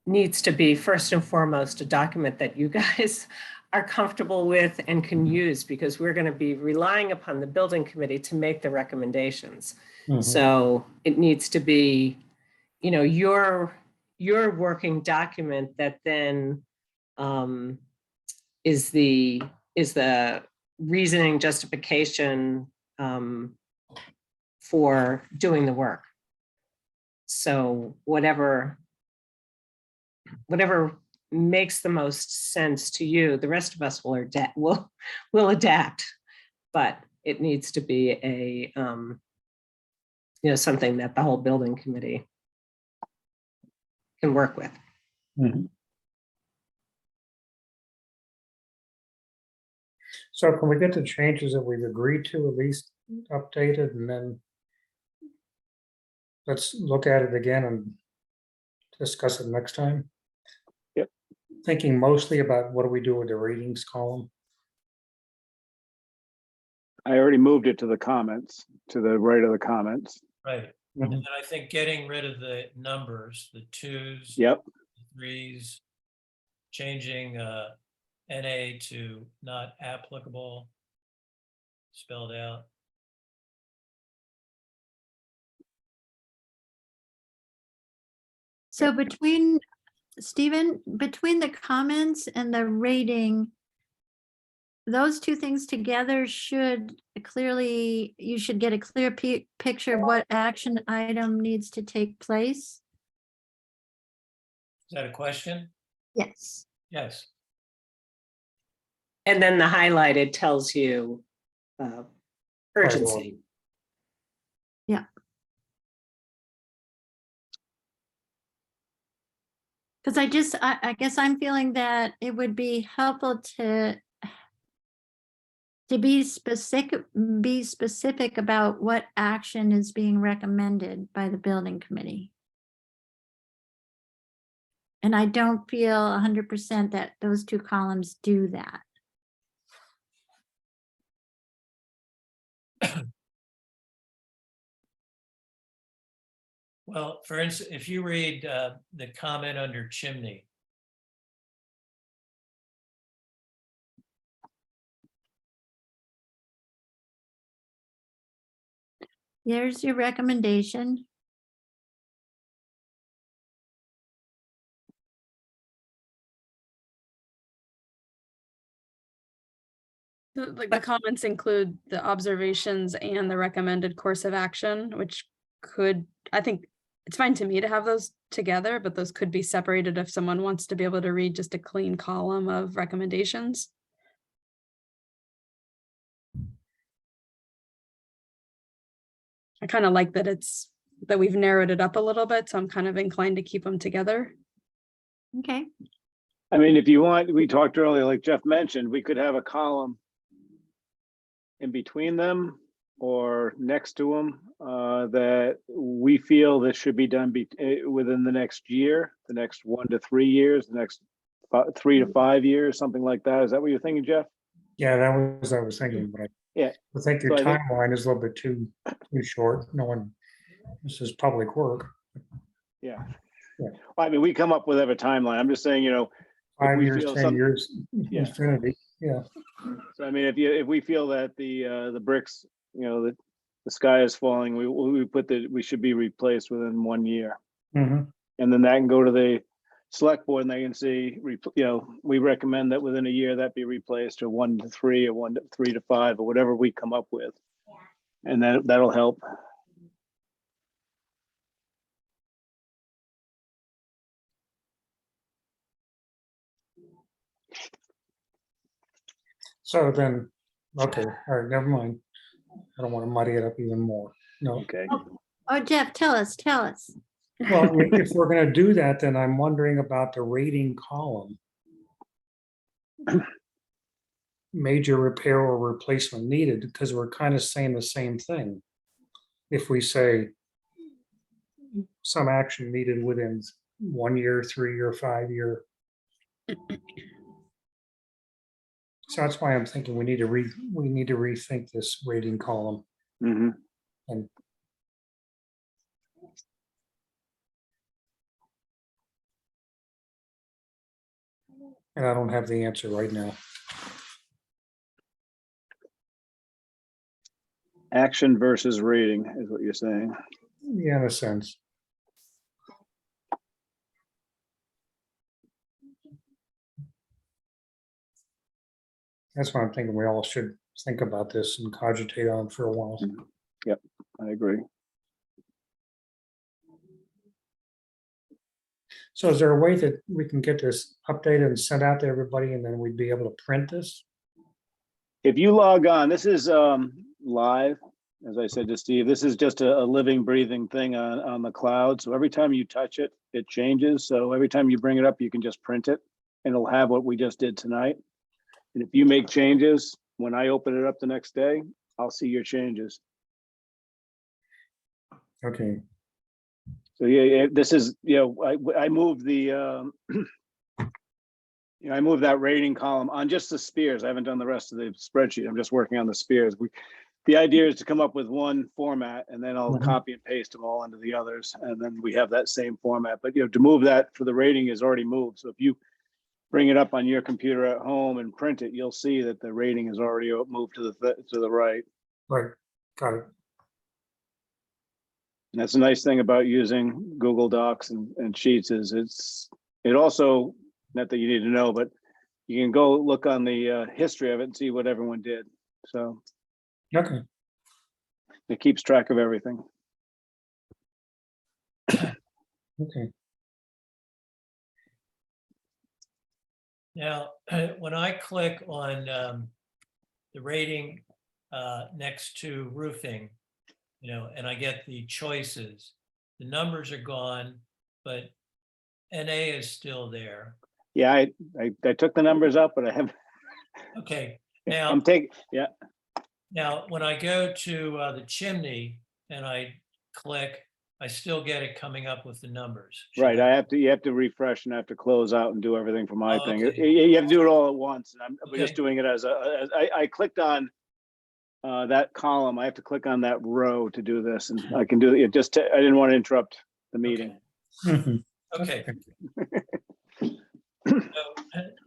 needs to be first and foremost a document that you guys are comfortable with and can use, because we're going to be relying upon the building committee to make the recommendations. So it needs to be, your working document that then is the reasoning justification for doing the work. So whatever makes the most sense to you, the rest of us will adapt, but it needs to be a something that the whole building committee can work with. Mhm. So can we get the changes that we've agreed to at least updated and then let's look at it again and discuss it next time? Yep. Thinking mostly about what do we do with the ratings column? I already moved it to the comments, to the right of the comments. Right. Mhm. And then I think getting rid of the numbers, the twos, Yep, threes, changing NA to not applicable, spelled out. So between, Stephen, between the comments and the rating, those two things together should clearly, you should get a clear picture of what action item needs to take place. Is that a question? Yes. Yes. And then the highlighted tells you urgency. Priority. Because I guess I'm feeling that it would be helpful to be specific about what action is being recommended by the building committee. And I don't feel 100% that those two columns do that. Well, for instance, if you read the comment under chimney, There's your recommendation. Like the comments include the observations and the recommended course of action, which could, I think it's fine to me to have those together, but those could be separated if someone wants to be able to read just a clean column of recommendations. I kind of like that that we've narrowed it up a little bit, so I'm kind of inclined to keep them together. Okay. I mean, if you want, we talked earlier, like Jeff mentioned, we could have a column in between them or next to them that we feel this should be done within the next year, the next 1 to 3 years, the next 3 to 5 years, something like that. Is that what you're thinking, Jeff? Yeah, that was, I was thinking, but Yeah. I think your So I think- timeline is a little bit too short. No one, this is public work. Yeah. Yeah. Well, I mean, we come up with every timeline. I'm just saying, if 5 we years, feel 10 years, Yeah. infinity, yeah. So I mean, if we feel that the bricks, the sky is falling, we should be replaced within 1 year. Mhm. And then that can go to the select board and they can see, we recommend that within a year that be replaced or 1 to 3 or 1 to 3 to 5 or whatever we come up with. And that'll help. So then, okay, all right, never mind. I don't want to muddy it up even more. No. Okay. Oh, Jeff, tell us. Well, if we're gonna do that, then I'm wondering about the rating column. Major repair or replacement needed, because we're kind of saying the same thing. If we say some action needed within 1 year, 3 year, 5 year. So that's why I'm thinking we need to rethink this rating column. Mm-hmm. And I don't have the answer right now. Action versus rating is what you're saying. Yeah, in a sense. That's why I'm thinking we all should think about this and cogitate on it for a while. Yep, I agree. So is there a way that we can get this updated and sent out to everybody and then we'd be able to print this? If you log on, this is live, as I said to Steve, this is just a living, breathing thing on the cloud. So every time you touch it, it changes. So every time you bring it up, you can just print it and it'll have what we just did tonight. And if you make changes, when I open it up the next day, I'll see your changes. Okay, So yeah, this is, I moved the, I moved that rating column on just the spears. I haven't done the rest of the spreadsheet. I'm just working on the spears. The idea is to come up with one format, and then I'll Mhm. copy and paste them all into the others, and then we have that same format. But to move that for the rating is already moved. So if you bring it up on your computer at home and print it, you'll see that the rating is already moved to the right. right, got it. And that's a nice thing about using Google Docs and Sheets is it also, not that you need to know, but you can go look on the history of it and see what everyone did. So Okay, it keeps track of everything. okay, Now, when I click on the rating next to roofing, and I get the choices, the numbers are gone, but NA is still there. Yeah, I took the numbers up, but I haven't. Okay, I'm taking, yeah, now when I go to the chimney and I click, I still get it coming up with the numbers. right. You have to refresh and have to close out and do everything for my Oh, thing. okay. You have to do it all at once. And we're just Okay. doing it as I clicked on that column. I have to click on that row to do this, and I can do it. I didn't want to interrupt the meeting. Mhm. Okay. So,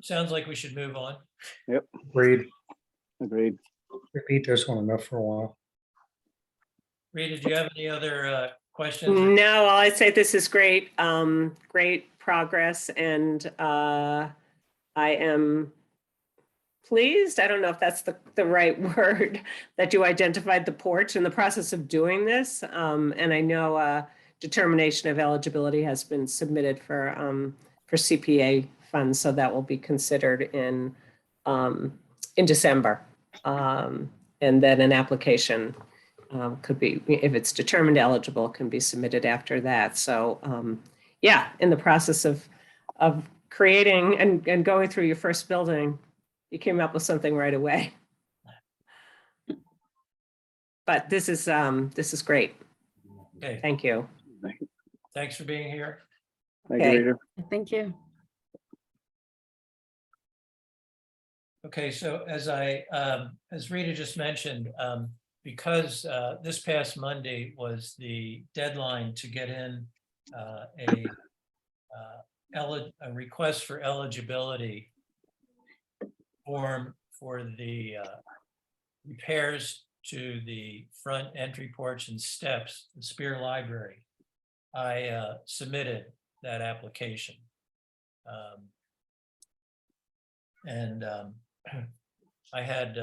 sounds like we should move on. Agreed. Agreed. Repeat this one enough for a while. Rita, do you have any other questions? No, I'd say this is great, great progress, and I am pleased. I don't know if that's the right word, that you identified the porch in the process of doing this. And I know determination of eligibility has been submitted for CPA funds, so that will be considered in December. And then an application could be, if it's determined eligible, can be submitted after that. So yeah, in the process of creating and going through your first building, you came up with something right away. But this is great. Okay, Thank you. thanks for being here. Thank you, Okay. Rita. Thank you. Okay, so as Rita just mentioned, because this past Monday was the deadline to get in a request for eligibility form for the repairs to the front entry porch and steps, the Spear Library, I submitted that application. I had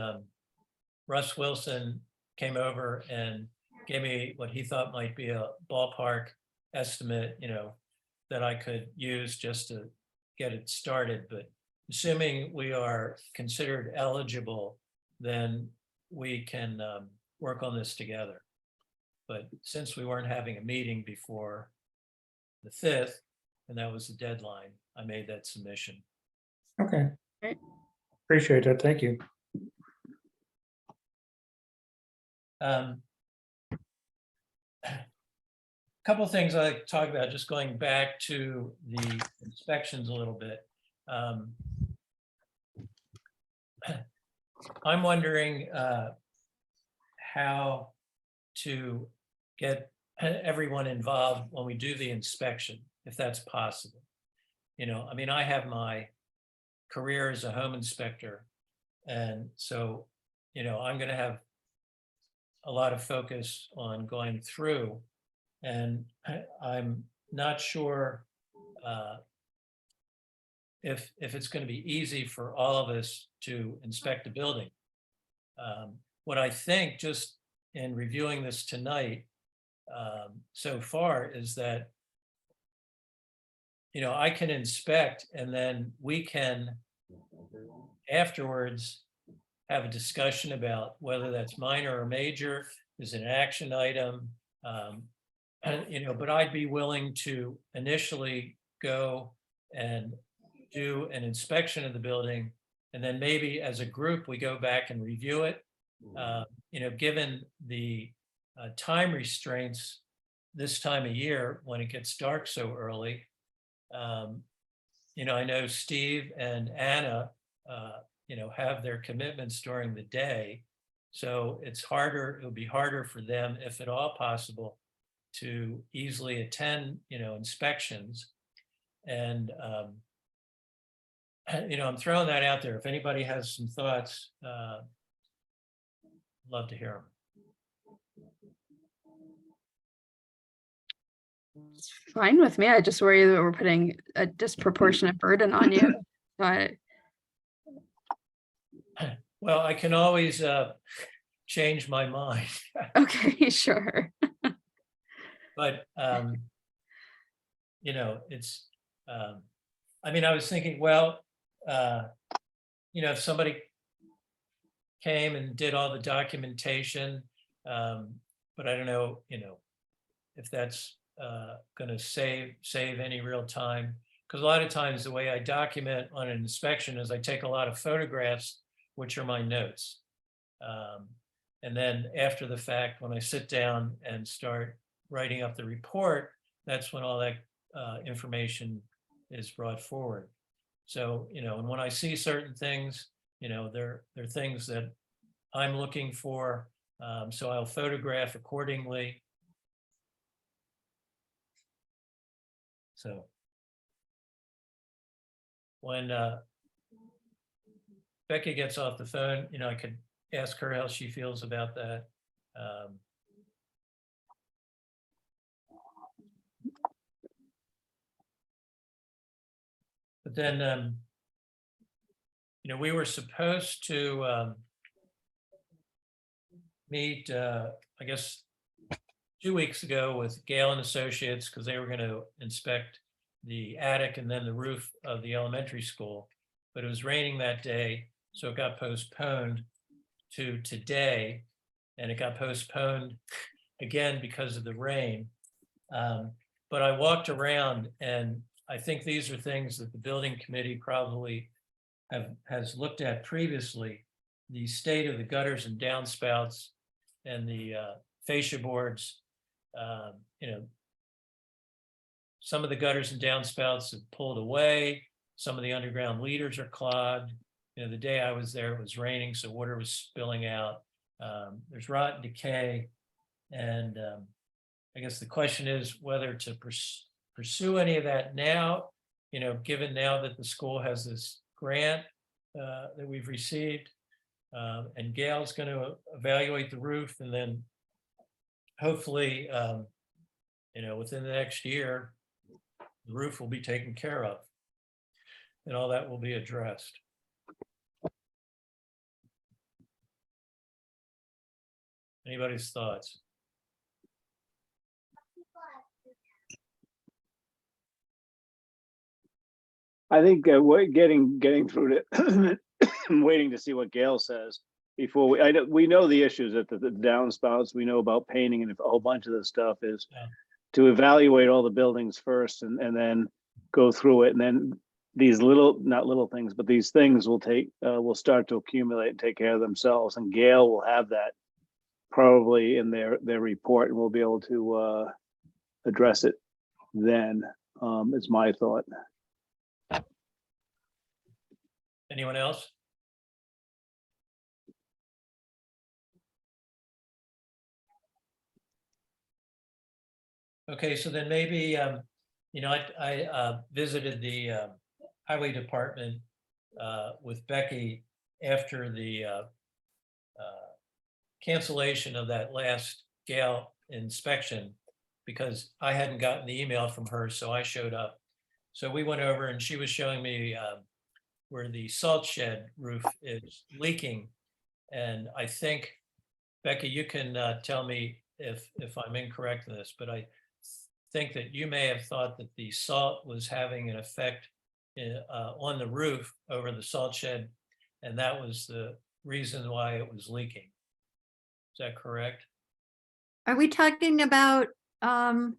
Russ Wilson came over and gave me what he thought might be a ballpark estimate, that I could use just to get it started. But assuming we are considered eligible, then we can work on this together. But since we weren't having a meeting before the 5th, and that was the deadline, I made that submission. Okay. Great. Appreciate that. Thank you. Couple of things I like to talk about, just going back to the inspections a little bit. I'm wondering how to get everyone involved when we do the inspection, if that's possible. I have my career as a home inspector, and so, I'm going to have a lot of focus on going through, and I'm not sure if it's going to be easy for all of us to inspect a building. What I think, just in reviewing this tonight so far, is that I can inspect, and then we can afterwards have a discussion about whether that's minor or major, is it an action item, but I'd be willing to initially go and do an inspection of the building And then maybe as a group, we go back and review it. Given the time restraints this time of year when it gets dark so early. I know Steve and Anna, have their commitments during the day. So it'll be harder for them, if at all possible, to easily attend, inspections. And, I'm throwing that out there. If anybody has some thoughts, love to hear them. It's fine with me. I just worry that we're putting a disproportionate burden on you. But Well, I can always change my mind, okay, sure. but it's. I was thinking, well, if somebody came and did all the documentation, but I don't know, if that's going to save any real time. Because a lot of times the way I document on an inspection is I take a lot of photographs, which are my notes. And then after the fact, when I sit down and start writing up the report, that's when all that information is brought forward. So, and when I see certain things, they're things that I'm looking for. So I'll photograph accordingly. So when Becky gets off the phone, I could ask her how she feels about that. But then, we were supposed to meet, I guess, 2 weeks ago with Gale and Associates, because they were going to inspect the attic and then the roof of the elementary school. But it was raining that day, so it got postponed to today, and it got postponed again because of the rain. But I walked around, and I think these are things that the building committee probably has looked at previously. The state of the gutters and downspouts and the fascia boards. Some of the gutters and downspouts have pulled away. Some of the underground leaders are clogged. The day I was there, it was raining, so water was spilling out. There's rot and decay. And I guess the question is whether to pursue any of that now, given now that the school has this grant that we've received. And Gail's going to evaluate the roof, and then hopefully, within the next year, the roof will be taken care of and all that will be addressed. Anybody's thoughts? I think getting through to waiting to see what Gail says before we know the issues at the downspouts. We know about painting, and a whole bunch of this stuff is to evaluate all the buildings first, and then go through it, and then these not little things, but these things will start to accumulate and take care of themselves. And Gail will have that probably in their report, and we'll be able to address it then. Is my thought. Anyone else? Okay, so then maybe, I visited the highway department with Becky after the cancellation of that last Gale inspection, because I hadn't gotten the email from her, so I showed up. So we went over and she was showing me where the salt shed roof is leaking. And I think, Becky, you can tell me if I'm incorrect in this, but I think that you may have thought that the salt was having an effect on the roof over the salt shed, and that was the reason why it was leaking. Is that correct? Are we talking about the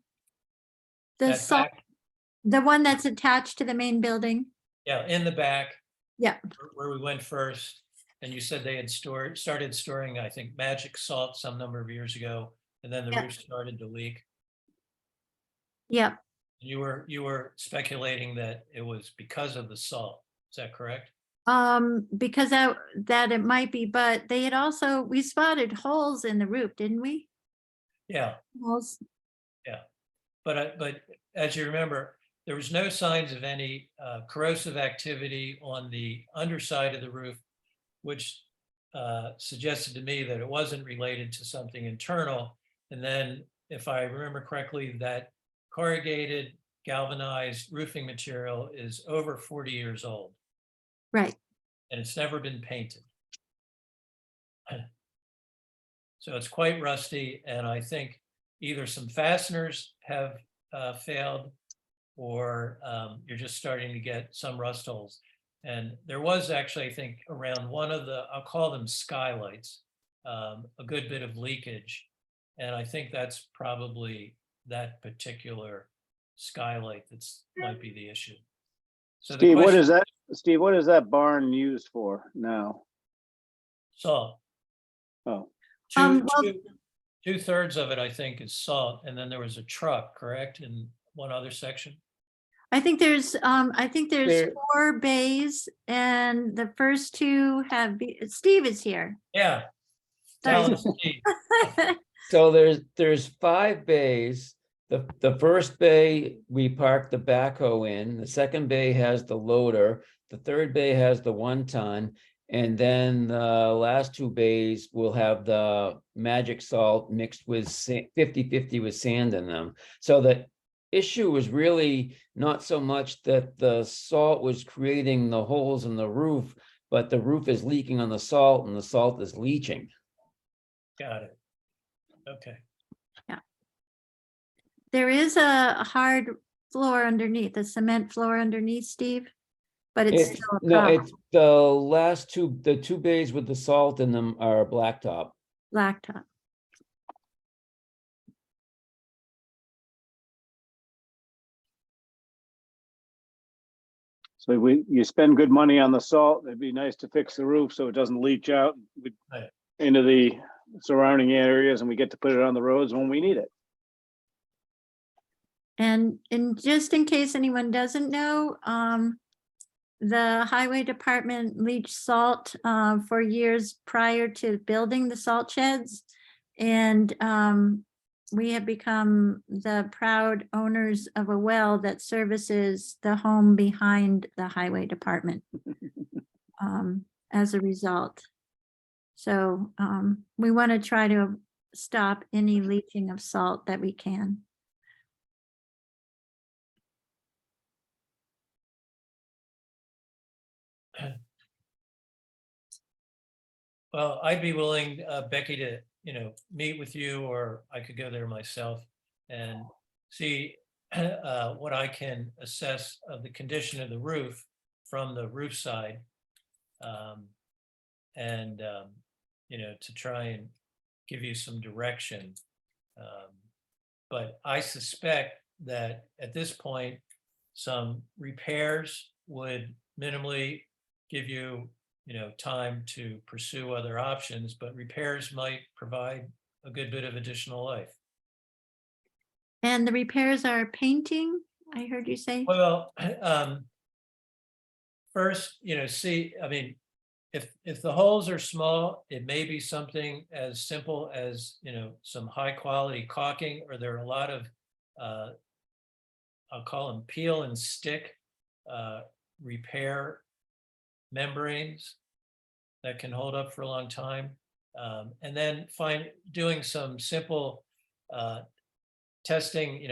That salt, back- the one that's attached to the main building? Yeah, in the back. Yeah. where we went first, and you said they had started storing, I think, magic salt some number of years ago, and then the Yeah. roof started to leak. Yep. You were speculating that it was because of the salt. Is that correct? Because that it might be, but they had also, we spotted holes in the roof, didn't we? Yeah, Holes. but as you remember, there was no signs of any corrosive activity on the underside of the roof, which suggested to me that it wasn't related to something internal. And then, if I remember correctly, that corrugated galvanized roofing material is over 40 years old, Right. and it's never been painted. So it's quite rusty, and I think either some fasteners have failed, or you're just starting to get some rust holes. And there was actually, I think, around one of the, I'll call them skylights, a good bit of leakage. And I think that's probably that particular skylight that's might be the issue. So the Steve, what question- is that? Steve, what is that barn used for now? Salt. Oh, Well- Two-thirds of it, I think, is salt, and then there was a truck, correct, in one other section? I think there's There- 4 bays, and the first 2 have, Steve is here. Yeah. Sorry. Tell us, Steve. So there's 5 bays. The first bay, we park the backhoe in. The second bay has the loader. The third bay has the 1-ton. And then the last 2 bays will have the magic salt mixed with 50-50 with sand in them. So the issue was really not so much that the salt was creating the holes in the roof, but the roof is leaking on the salt and the salt is leaching. Got it. Okay. There is a hard floor underneath, a cement floor underneath, Steve, but it's It's, still a no, problem. it's the last 2, the 2 bays with the salt in them are blacktop. Blacktop. so you spend good money on the salt. It'd be nice to fix the roof so it doesn't leach out Right. into the surrounding areas, and we get to put it on the roads when we need it. And just in case anyone doesn't know, the highway department leached salt for years prior to building the salt sheds. And we have become the proud owners of a well that services the home behind the highway department as a result. So we want to try to stop any leaching of salt that we can. Well, I'd be willing, Becky, to, meet with you, or I could go there myself and see what I can assess of the condition of the roof from the roof side. And, to try and give you some direction. But I suspect that at this point, some repairs would minimally give you, time to pursue other options, but repairs might provide a good bit of additional life. And the repairs are painting, I heard you say? Well, first, if the holes are small, it may be something as simple as, some high quality caulking, or there are a lot of, I'll call them peel and stick repair membranes that can hold up for a long time. And then doing some simple testing,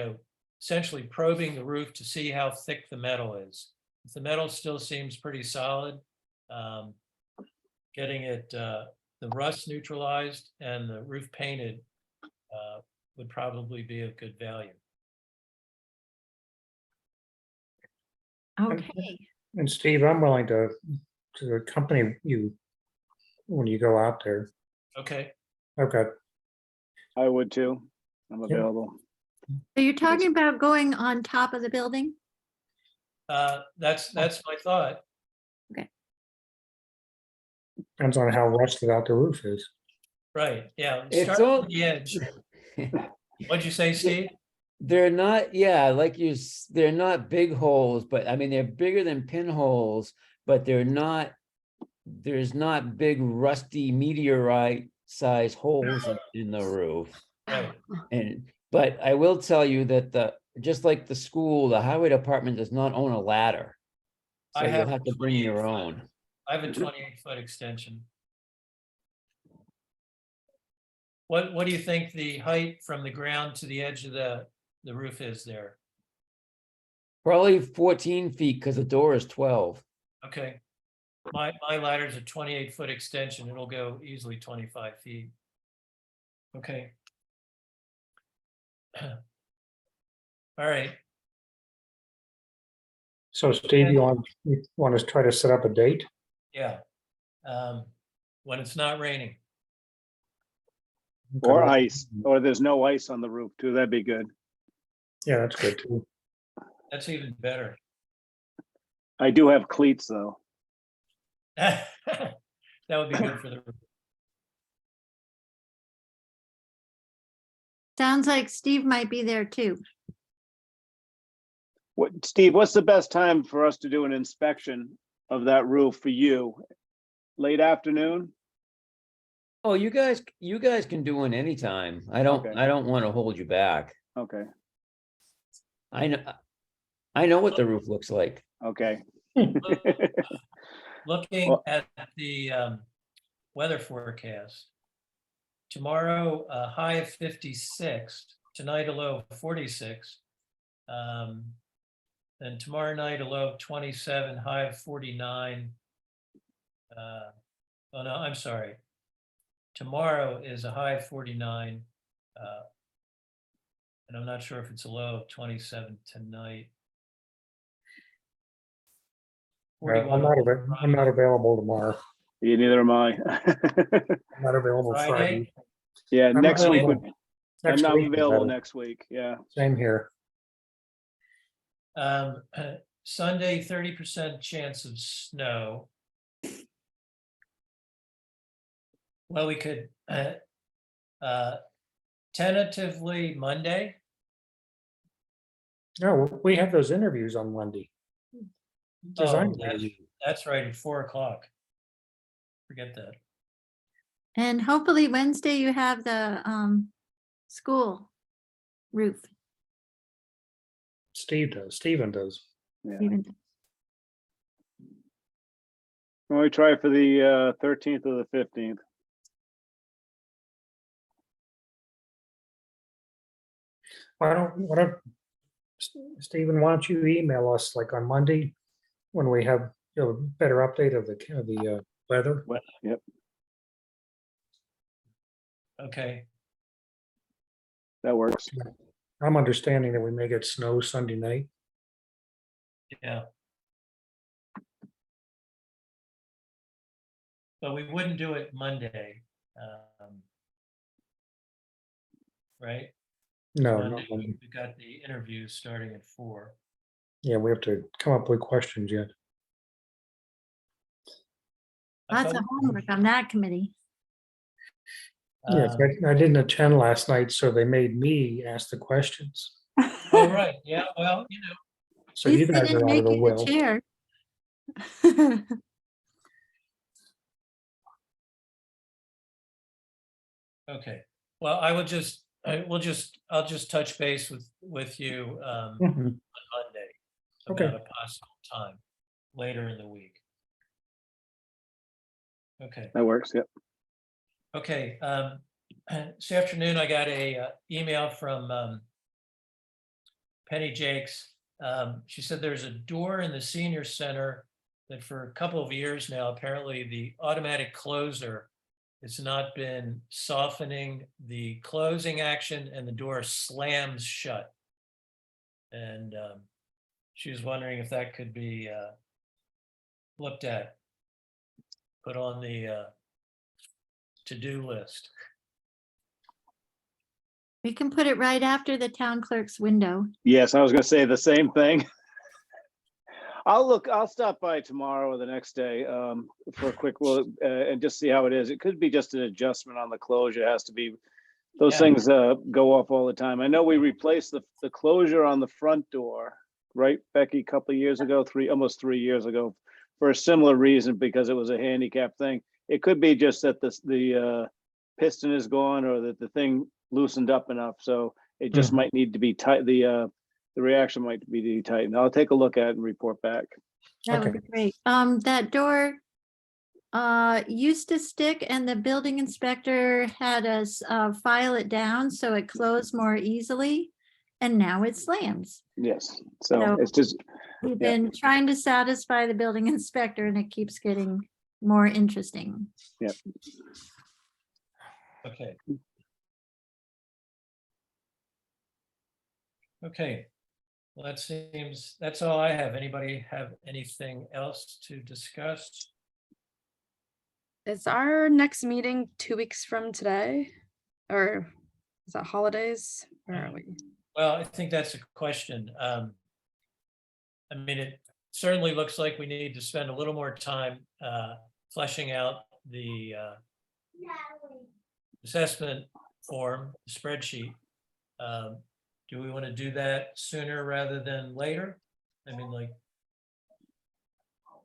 essentially probing the roof to see how thick the metal is. If the metal still seems pretty solid, getting it, the rust neutralized and the roof painted would probably be of good value. Okay, And Steve, I'm willing to accompany you when you go out there. Okay. Okay. I would too. I'm Yeah. available. so you're talking about going on top of the building? That's my thought. Depends on how rusted out the roof is. Right, yeah. It's Start all- at the edge. What'd you say, Steve? They're not, yeah, like they're not big holes, but I mean, they're bigger than pinholes, but they're not, there's not big rusty meteorite size holes in the roof. Right, But I will tell you that just like the school, the highway department does not own a ladder. I So you'll have have to bring your 28 own. I have a 28-foot extension. What do you think the height from the ground to the edge of the roof is there? Probably 14 feet because the door is 12. Okay. My ladder's a 28-foot extension. It'll go easily 25 feet. Okay. All right, So Steve, you want to try to set up a date? yeah. When it's not raining. Or ice, or there's no ice on the roof too. That'd be good. Yeah, that's good too. That's even better. I do have cleats though. That would be good for the roof. Sounds like Steve might be there too. What, Steve, what's the best time for us to do an inspection of that roof for you? Late afternoon? Oh, you guys can do it anytime. I don't want to hold you back. Okay, I know what the roof looks like. okay. Looking Well- at the weather forecast. Tomorrow, a high of 56, tonight a low of 46. Then tomorrow night, a low of 27, high of 49. Oh no, I'm sorry. Tomorrow is a high of 49. And I'm not sure if it's a low of 27 tonight. Well, 41 I'm not available tomorrow. Yeah, neither am I. I'm not available Friday. Friday. Yeah, I'm next week available. would, I'm Next not week is available better. next week, yeah. Same here. Sunday, 30% chance of snow. Well, we could tentatively Monday. No, we have those interviews on Monday. Oh, Design that's, interview. that's right, at 4 o'clock. Forget that. And hopefully Wednesday you have the school roof. Steven does. Yeah. Even- Can we try for the 13th or the 15th? Why don't, Steven, why don't you email us like on Monday when we have a better update of the weather? Well, yep, Okay, that works. I'm understanding that we may get snow Sunday night. yeah. But we wouldn't do it Monday. Right? No, Monday, not Monday. we got the interviews starting at 4. Yeah, we have to come up with questions yet. I Lots of thought, homework on that committee. Yes, I didn't attend last night, so they made me ask the questions. Oh, right, yeah, well, So At you least they guys didn't are out of make the you the will. chair. okay. Well, I'll just touch base with you on Mhm. Monday Okay. about a possible time later in the week. Okay, That works, yep. okay. This afternoon, I got a email from Penny Jakes. She said there's a door in the senior center that for a couple of years now, apparently the automatic closer has not been softening the closing action and the door slams shut. And she was wondering if that could be looked at, put on the to-do list. We can put it right after the town clerk's window. Yes, I was gonna say the same thing. I'll stop by tomorrow or the next day for a quick look and just see how it is. It could be just an adjustment on the closure. It has to be, those Yeah. things go off all the time. I know we replaced the closure on the front door, right, Becky, a couple of years ago, almost 3 years ago, for a similar reason, because it was a handicap thing. It could be just that the piston is gone or that the thing loosened up enough. So it just might need to be tight. The reaction might be tightened. I'll take a look at it and report back. That would Okay. be great. That door used to stick and the building inspector had us file it down so it closed more easily. And now it slams. Yes. So So- it's just, We've Yeah. been trying to satisfy the building inspector and it keeps getting more interesting. Okay. Okay, well, that's all I have. Anybody have anything else to discuss? Is our next meeting 2 weeks from today? Or is that holidays? Where are we? Well, I think that's a question. I mean, it certainly looks like we need to spend a little more time fleshing out the assessment form, spreadsheet. Do we want to do that sooner rather than later? I mean, like,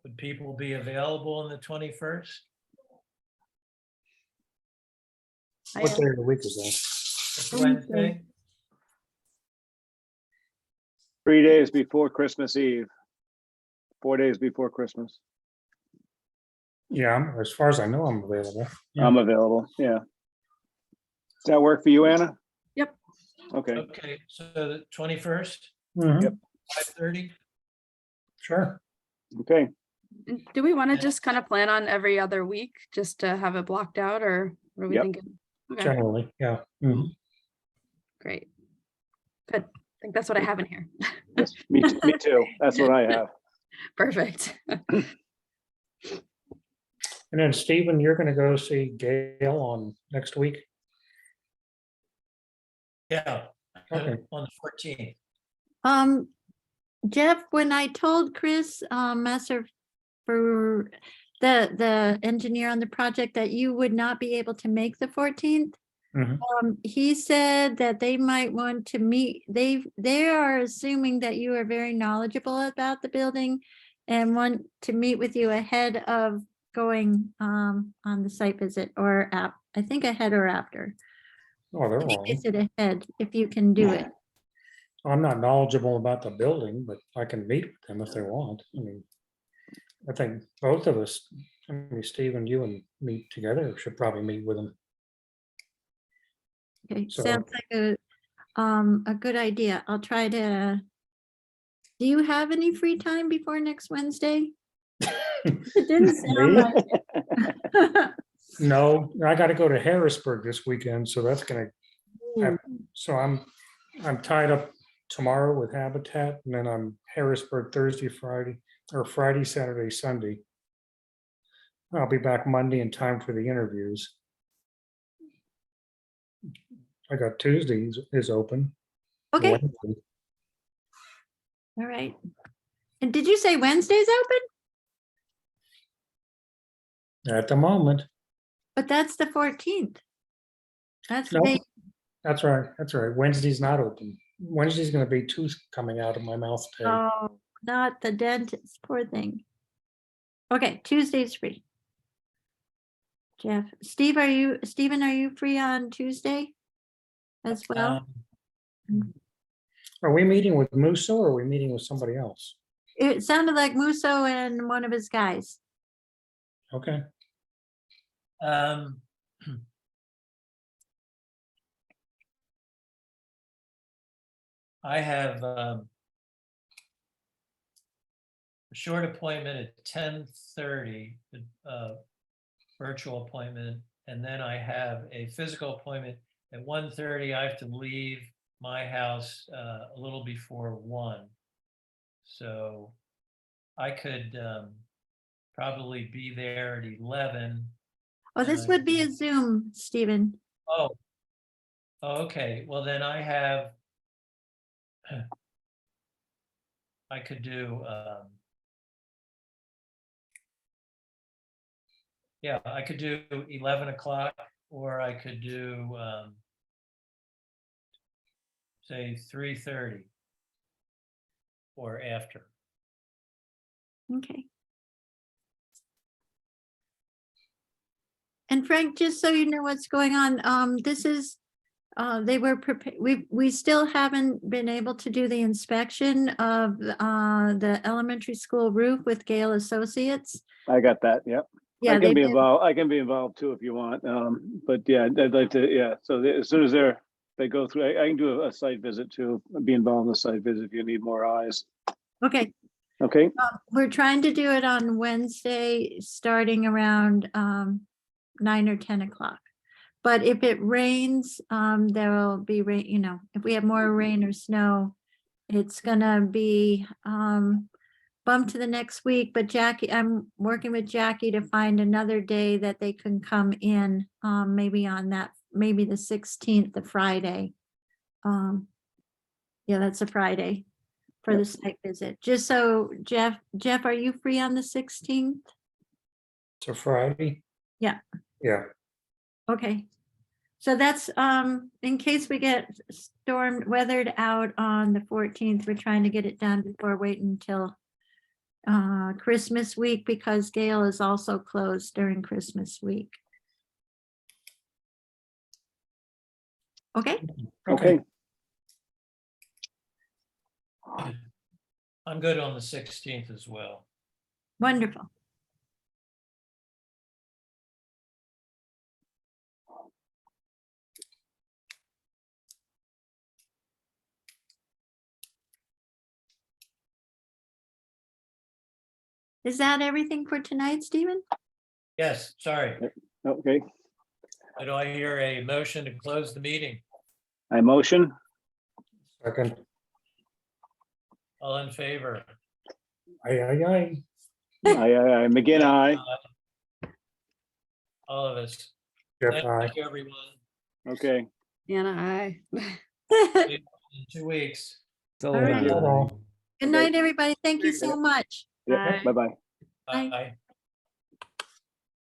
would people be available on the 21st? I What am. day of the week is that? It's Wednesday. Wednesday? 3 days before Christmas Eve. 4 days before Christmas. Yeah, as far as I know, I'm available. Yeah. I'm available. Yeah. Does that work for you, Anna? Yep. Okay. Okay, so the 21st, Mhm, Yep. 5:30? Sure. Okay. And do we want to Yeah. just kind of plan on every other week just to have it blocked out, or what are we Yep. thinking? Okay, Generally, yeah. Mhm. great. Good. I think that's what I have in here. Yes, me too. That's what I have. Perfect. And then Stephen, you're gonna go see Gail on next week? Yeah, Okay. on the 14th. Jeff, when I told Chris, Messer, for the engineer on the project, that you would not be able to make the 14th, Mhm. he said that they might want to meet, they are assuming that you are very knowledgeable about the building and want to meet with you ahead of going on the site visit, or I think ahead or after. Oh, they're Maybe wrong. visit ahead if you can do it. I'm not knowledgeable about the building, but I can meet with them if they want. I mean, I think both of us, I mean, Stephen, you and me together should probably meet with them. Okay, So- sounds like a good idea. I'll try to. Do you have any free time before next Wednesday? It didn't sound Me? like it. No, I gotta go to Harrisburg this weekend, so that's gonna, Ooh, so I'm tied up tomorrow with Habitat, and then I'm Harrisburg Thursday, Friday, or Friday, Saturday, Sunday. I'll be back Monday in time for the interviews. I got Tuesdays is open. Okay, Wednesday. all right. And did you say Wednesday's open? At the moment, But that's the 14th. That's No. the, that's right, that's right. Wednesday's not open. Wednesday's gonna be tooth coming out of my mouth today. oh, not the dentist, poor thing. Okay, Tuesday's free. Jeff, Stephen, are you free on Tuesday as well? Are we meeting with Musso or are we meeting with somebody else? It sounded like Musso and one of his guys. Okay, Um, I have a short appointment at 10:30, virtual appointment, and then I have a physical appointment at 1:30. I have to leave my house a little before 1. So I could probably be there at 11. Oh, this would be a Zoom, Stephen. Oh, okay. Well, then I have, I could do Yeah, I could do 11 o'clock, or I could do, say, 3:30 or after. Okay. And Frank, just so you know what's going on, this is, they were prepared, we still haven't been able to do the inspection of, the elementary school roof with Gale Associates. I got that, yep. Yeah, I can they've be been, involved, I can be involved too if you want, but yeah, I'd like to, yeah, so as soon as they go through, I can do a site visit too, be involved in the site visit if you need more eyes. okay, Okay, we're trying to do it on Wednesday, starting around, 9 or 10 o'clock. But if it rains, there will be rain, you know, if we have more rain or snow, it's gonna be, bumped to the next week, but Jackie, I'm working with Jackie to find another day that they can come in, maybe on that, maybe the 16th, the Friday. Yeah, that's a Friday for Yep. the site visit. Just so Jeff, are you free on the 16th? It's a Friday. Yeah. Yeah, Okay. So that's, in case we get storm weathered out on the 14th, we're trying to get it done before waiting until Christmas week, because Gale is also closed during Christmas week. Okay, okay, I'm good on the 16th as well. wonderful. Is that everything for tonight, Stephen? Yes, sorry. okay. Do I hear a motion to close the meeting? I motion, second. All in favor? Aye. I, McGinn, aye. All of us. Jeff, Thank aye. you, everyone. Okay, Anna, I. In 2 weeks. So All right. later. Good night, everybody. Thank you so much. yeah, Aye. bye-bye. Bye. Bye.